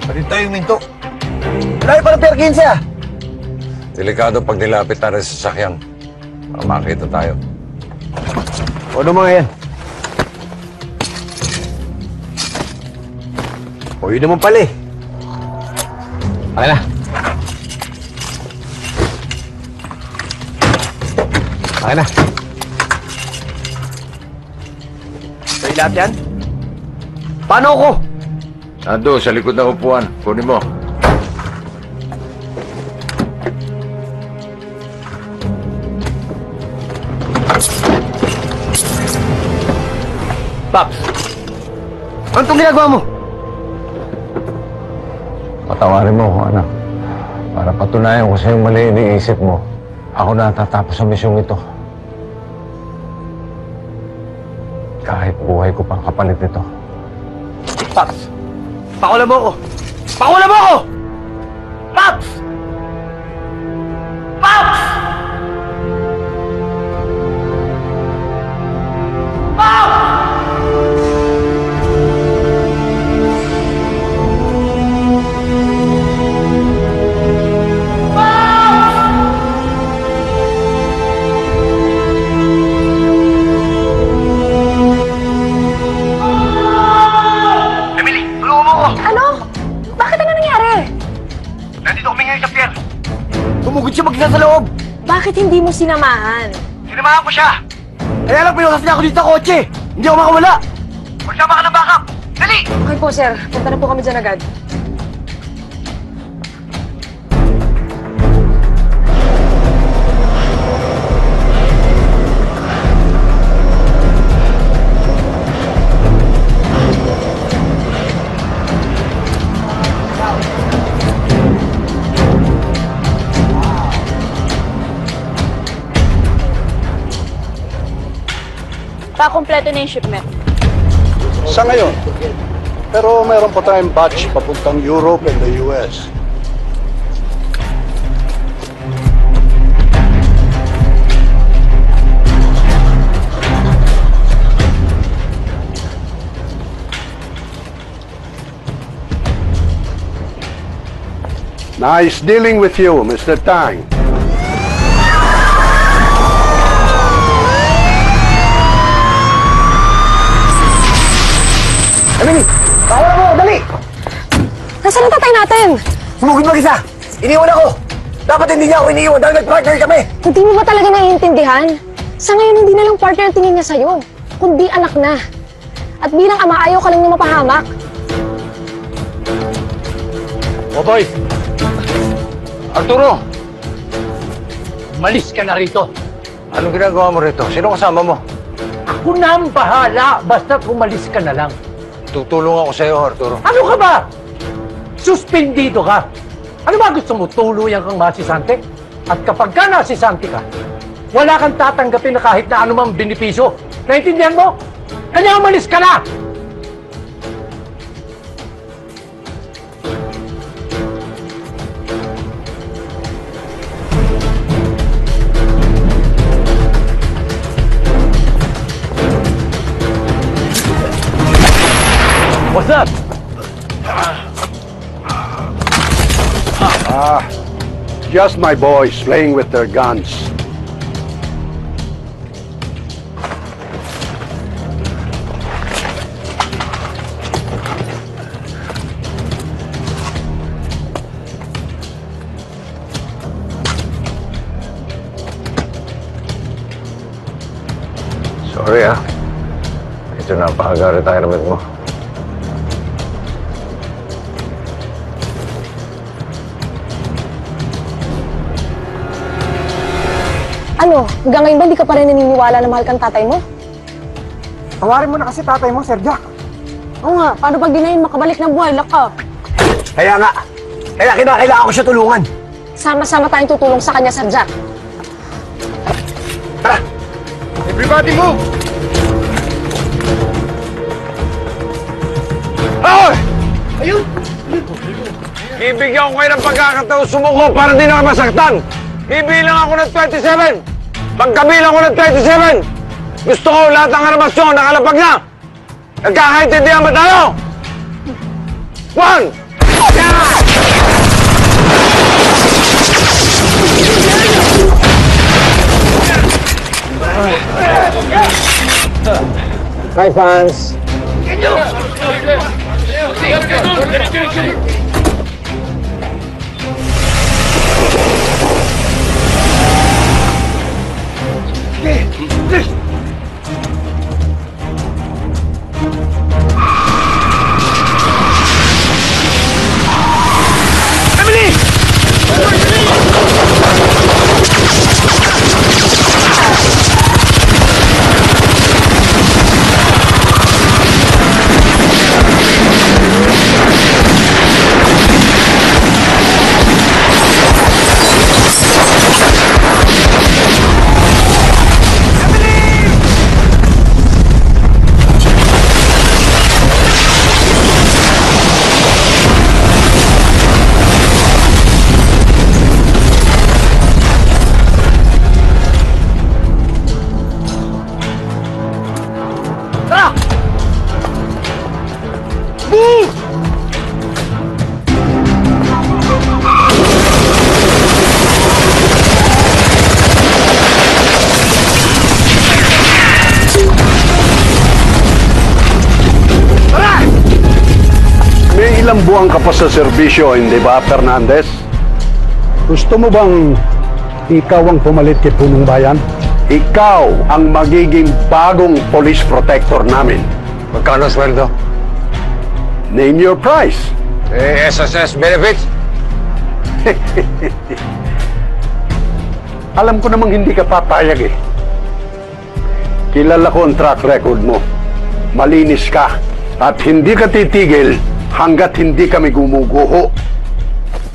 Palit tayo yung minto. Layo pa ng Pier 15 ah. Delikado pag nilapit na rin sa sasakyan. Para makita tayo. Ano mga yan? O yun naman pala eh. Okay na. Okay na. Sa'yo lahat yan? Paano ako? Nando, sa likod ng upuan. Kunin mo. Paps, ano itong ginagawa mo? Patawarin mo ako, anak. Para patunayan ko sa'yo mali iniisip mo. Ako na tatapos sa misyong ito. Kahit buhay ko pang kapalit nito. Paps, pakulan mo ako! Pakulan mo ako! Paps! Paps! Paps! Tumugod siya mag-isa sa loob! Bakit hindi mo sinamahan? Sinamahan ko siya! Kaya lang pinusas niya ako dito sa kotse! Hindi ako makawala! Magsama ka ng backup! Dali! Okay po, sir. Punta na po kami dyan agad. Kompleto na yung shipment. Sa ngayon. Pero meron pa tayong batch papuntang Europe and the US. Nice dealing with you, Mr. Tang. Emily! Pakawala mo! Dali! Nasaan ang tatay natin? Sumugod mag-isa! Iniwan ako! Dapat hindi niya ako iniiwan dahil nag-partner kami! Hindi mo ba talaga naiintindihan? Sa ngayon, hindi na lang partner ang tingin niya sa'yo, kundi anak na. At bilang ama, ayaw ka lang niya mapahamak. O boy! Arturo! Malis ka na rito. Anong ginagawa mo rito? Sino kasama mo? Ako na ang bahala, basta umalis ka na lang. Tutulong ako sa'yo, Arturo. Ano ka ba? Suspendido ka. Ano ba gusto mo? Tuluyan kang masisante? At kapag ka nasisante ka, wala kang tatanggapin na kahit na anumang benepisyo. Naintindihan mo? Kanya umalis ka na! What's up? Just my boys playing with their guns. Sorry ah. Ito na ang pag-retirement mo. Ano, hanggang ngayon ba hindi ka pa rin naniniwala na mahal kang tatay mo? Tawarin mo na kasi tatay mo, Sir Jack. Oo nga, paano pag di na yun makabalik ng buhay, laka? Kaya nga. Kaya kinakailangan ko siya tulungan. Sama-sama tayong tutulong sa kanya, Sir Jack. Tara! Everybody move! Hoy! Ayun! Bibigyan ko kayo ng pagkakataon sumuko para di na masaktan. Bibilang ako ng 27. Pagkabilang ko ng 27, gusto ko lahat ng armasyon nakalapag na. Nagkakaintindihan ba tayo? 1! Hi, fans. Ilang buwan ka pa sa serbisyo, hindi ba, Fernandez? Gusto mo bang ikaw ang pumalit kay Punong Bayan? Ikaw ang magiging bagong police protector namin. Magkano sweldo? Name your price. SSS benefits? Alam ko namang hindi ka papayag eh. Kilala ko ang track record mo. Malinis ka. At hindi ka titigil hanggat hindi kami gumuguho.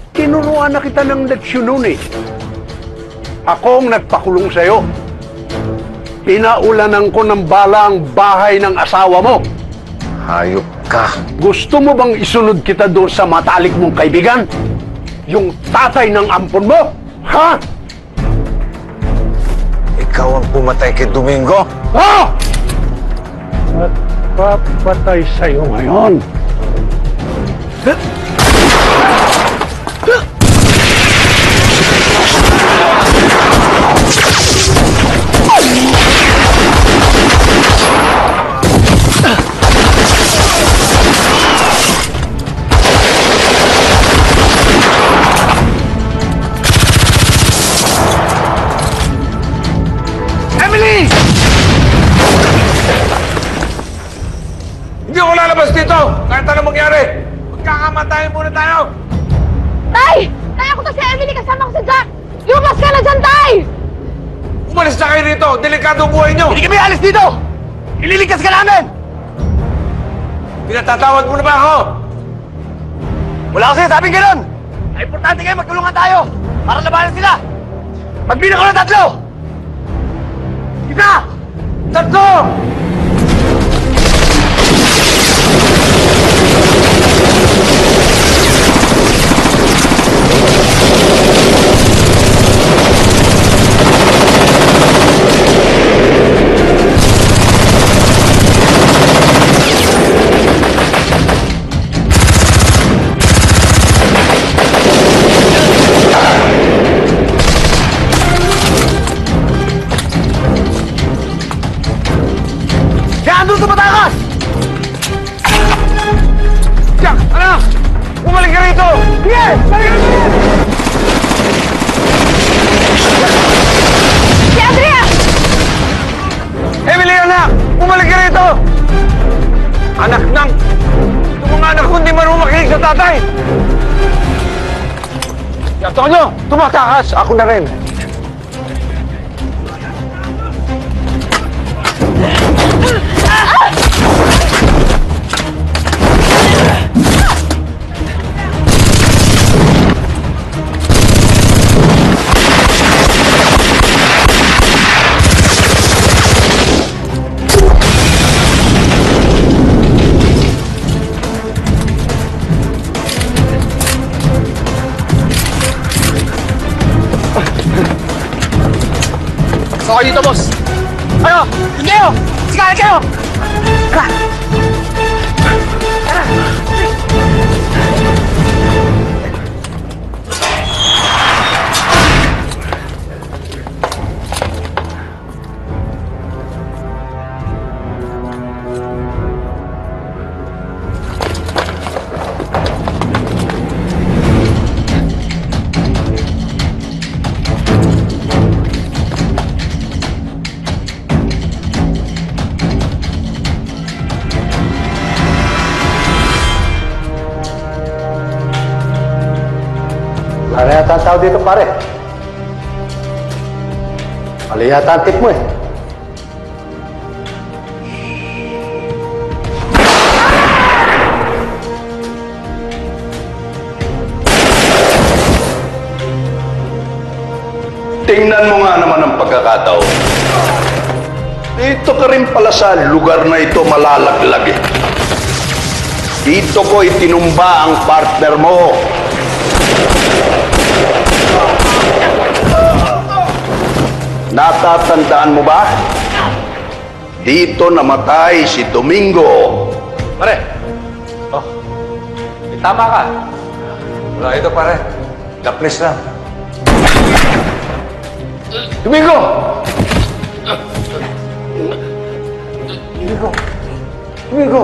Tinuruan na kita ng leksyon noon eh. Ako ang nagpakulong sa'yo. Pinaulanan ko ng bala ang bahay ng asawa mo. Hayop ka. Gusto mo bang isunod kita doon sa matalik mong kaibigan? Yung tatay ng ampon mo? Ha? Ikaw ang pumatay kay Domingo? Ha? At papatay sa'yo ngayon. Emily! Hindi ako lalabas dito! Kahit anong mangyari! Magkakamatayin muna tayo! Tay! Tay, ako to si Emily, kasama ko si Jack! Lumabas ka na dyan, Tay! Umalis na kayo rito! Delikado ang buhay nyo! Hindi kami alis dito! Ililigtas ka namin! Pinatatawad mo na ba ako? Wala ko sinasabing ganun! Ay, importante kayo, magtulungan tayo! Para labanan sila! Magbilang ko ng 3! Isa! 3! Andun sa Batangas! Jack! Anak! Bumalik ka rito! Sige! Balik ka rito! Si Andrea! Emily, anak! Bumalik ka rito! Anak ng... Yung mga anak ko hindi marunong makinig sa tatay! Antonio! Tumatakas! Ako na rin! kayo dito, boss. Ayo! Doon kayo! Sige, kayo! Tara! Tara! Wala na yata ang tao dito, pare. Mali yata ang tip mo eh. Tingnan mo nga naman ang pagkakataon. Dito ka rin pala sa lugar na ito malalaglag eh. Dito ko itinumba ang partner mo. Natatandaan mo ba? Dito namatay si Domingo. Pare! Oh, tama ka. Wala ito, pare. Lapnis lang. Domingo! Domingo! Domingo!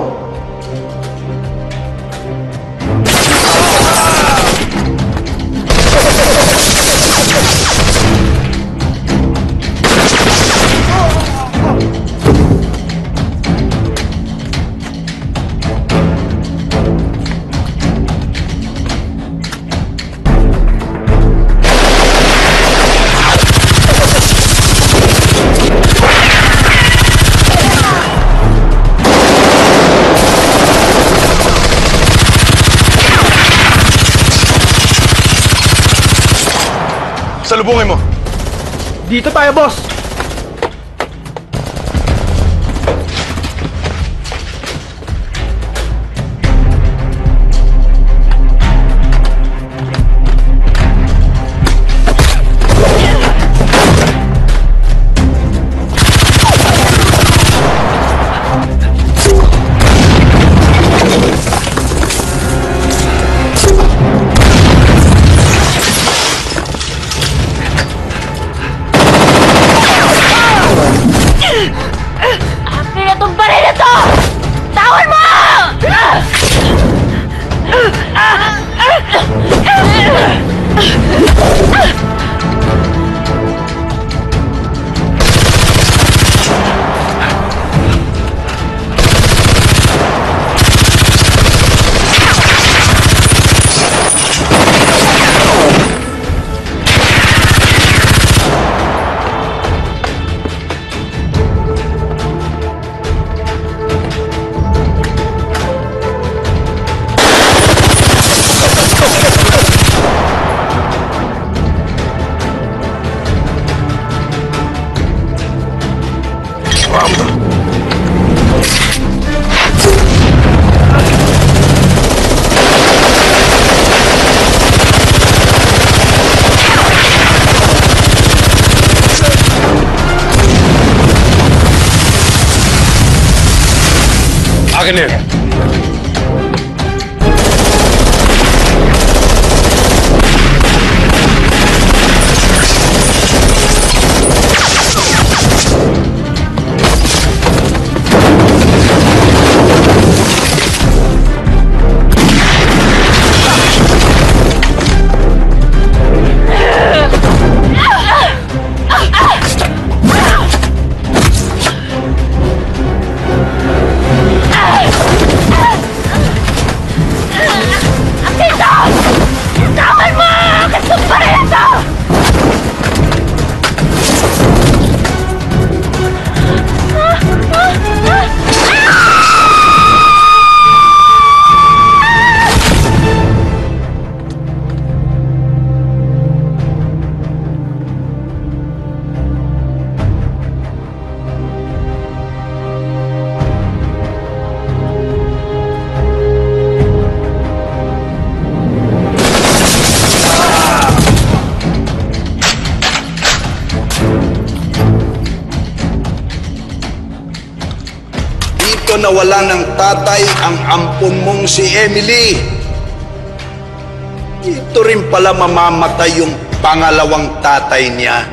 Salubungin mo. Dito tayo, boss. Akin na yun. nawalan ng tatay ang ampon mong si Emily. Dito rin pala mamamatay yung pangalawang tatay niya.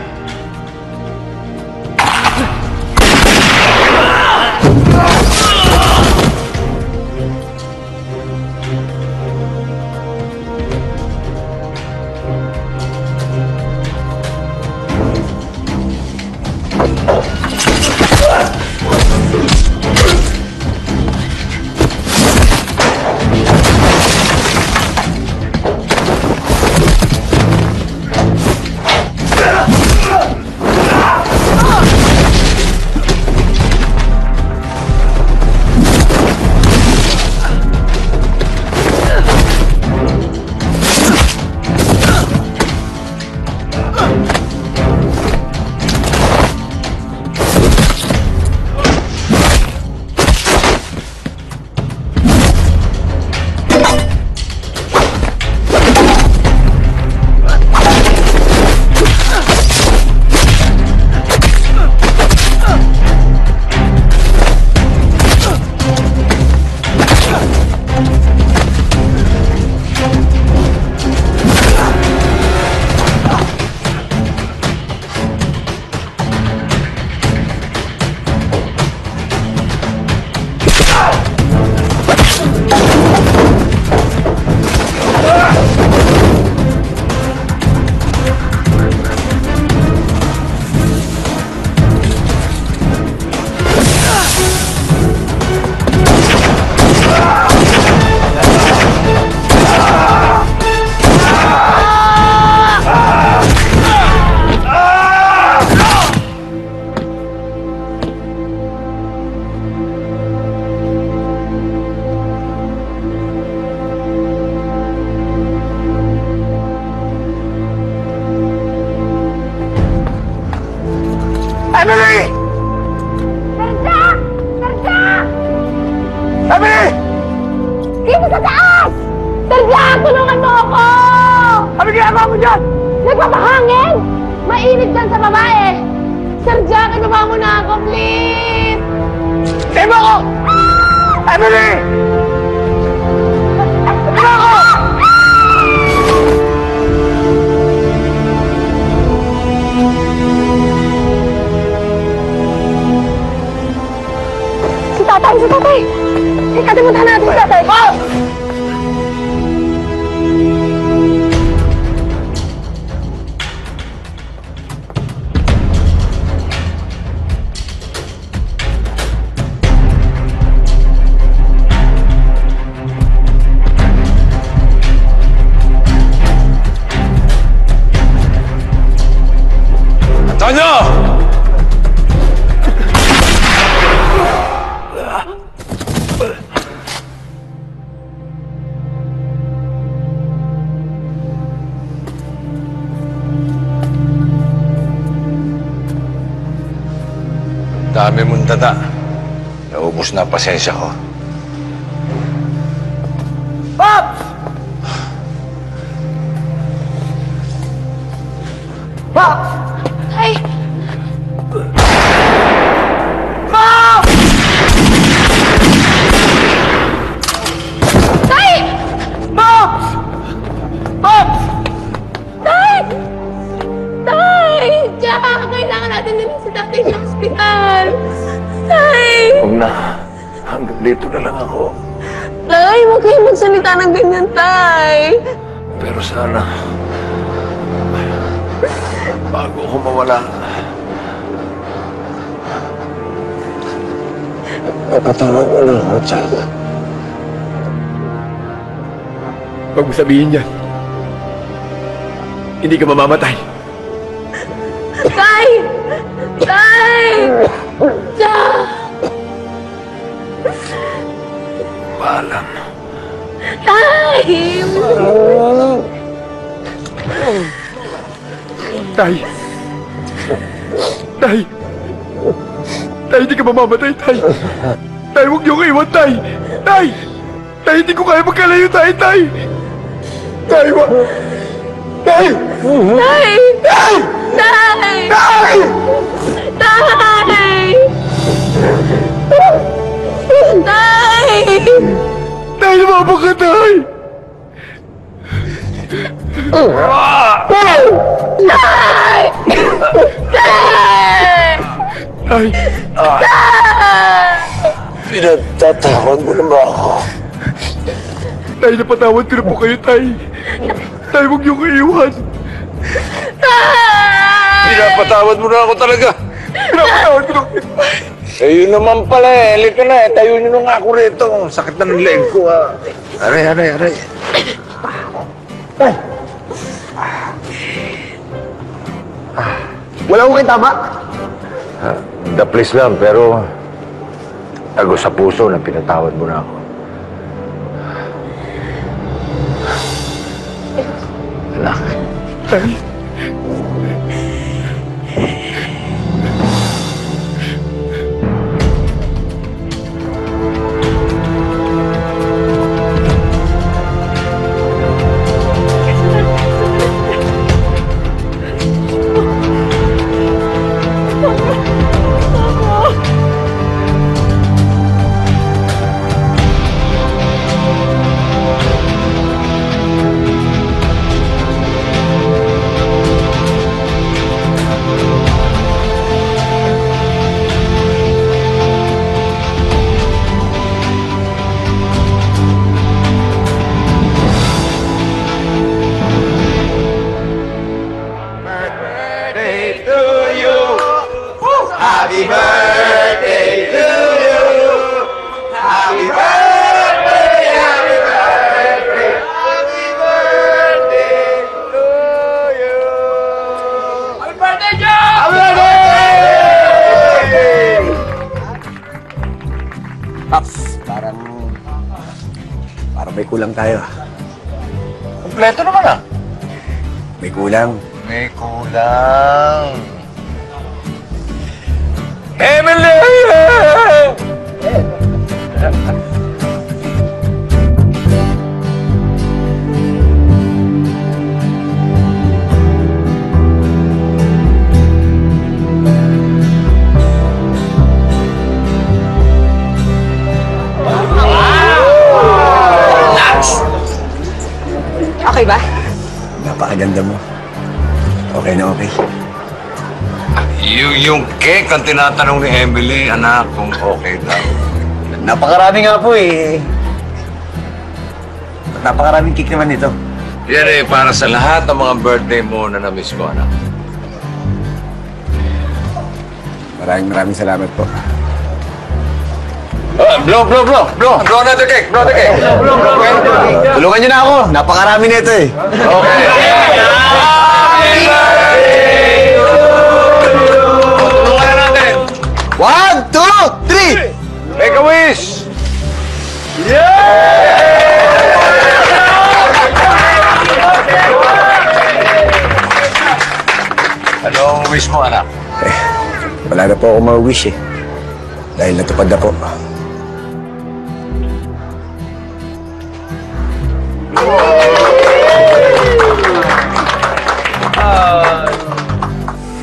Emily! Serja! Serja! Emily! Dito sa taas! Serja, tulungan mo ako! Ano ginagawa mo dyan? Nagpapahangin! Mainit dyan sa babae! Serja, kinuha mo na ako, please! Tayo mo ako! Emily! Kinuha ako! Si tatay! Ikatimutan natin si tatay! Antonio! Dami mong dada. Naubos na pasensya ko. Pops! Pops! Ay! Pops! Tay! Pops! Pops! Tay! Tay! Jack, kailangan natin din si tatay sa ospital. Tay! Huwag na. Hanggang dito na lang ako. Tay, huwag kayong magsalita ng ganyan, Tay. Pero sana, bago ako mawala, napatawag ko lang ako, Chad. Huwag mo sabihin yan. Hindi ka mamamatay. Tay! Tay! Jack! Paalam. Tay! Tay! Tay! Tay, hindi ka mamamatay, Tay! Tay, huwag niyo ko iwan, Tay! Tay! Tay, hindi ko kaya magkalayo, Tay! Tay! Tay, wag! Tay! Tay! Tay! Tay! Tay! Tay! Tay! Tay, lumabang ka, Tay! Tay! Tay! Tay! Pinatatawan mo na ba ako? Tay, napatawad ko na po kayo, Tay. Tay, huwag niyong iiwan. Pinapatawad mo na ako talaga. Pinapatawad ko na kayo. Ayun naman pala eh. Halika na eh. Tayo nyo na nga ako rito. Sakit na ng leg ko ah. Aray. Tay! Wala ko kayo tama? The please lang, pero tago sa puso na pinatawad mo na ako. Anak. Tay? Happy birthday to you. Happy birthday, happy birthday, happy birthday to you. Happy birthday, Joe! Happy birthday! Paps, parang may kulang tayo. Kompleto naman ah. May kulang. May kulang. Emily! Okay ba? Napakaganda mo. Okay na okay. Yung cake ang tinatanong ni Emily, anak, kung okay daw. Napakarami nga po eh. Napakaraming cake naman ito. Yan eh, para sa lahat ng mga birthday mo na na-miss ko, anak. Maraming salamat po. Blow another cake, blow the cake. Tulungan niyo na ako. Napakarami nito eh. Okay. Tulungan na natin. 1, 2, 3! Make a wish! Anong wish mo, anak? Wala na po ako ma-wish eh. Dahil natupad na po.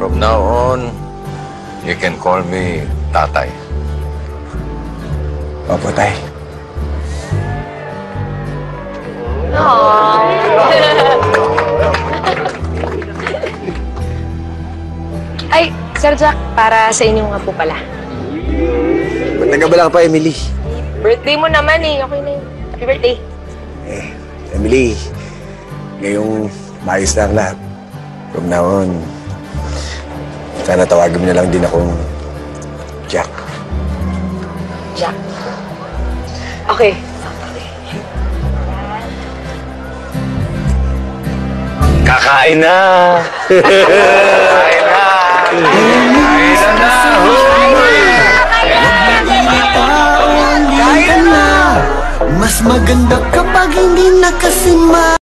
From now on, you can call me Tatay. Opo, Tay. Ay, Sir Jack, para sa inyo nga po pala. Ba't nagabala ka pa, Emily? Birthday mo naman eh. Okay na yun. Happy birthday. Emily, ngayong maayos na ang lahat. From now on, sana tawagin mo na lang din akong Jack. Jack. Okay. Kakain na! Kain na! Mas maganda kapag hindi nakasima.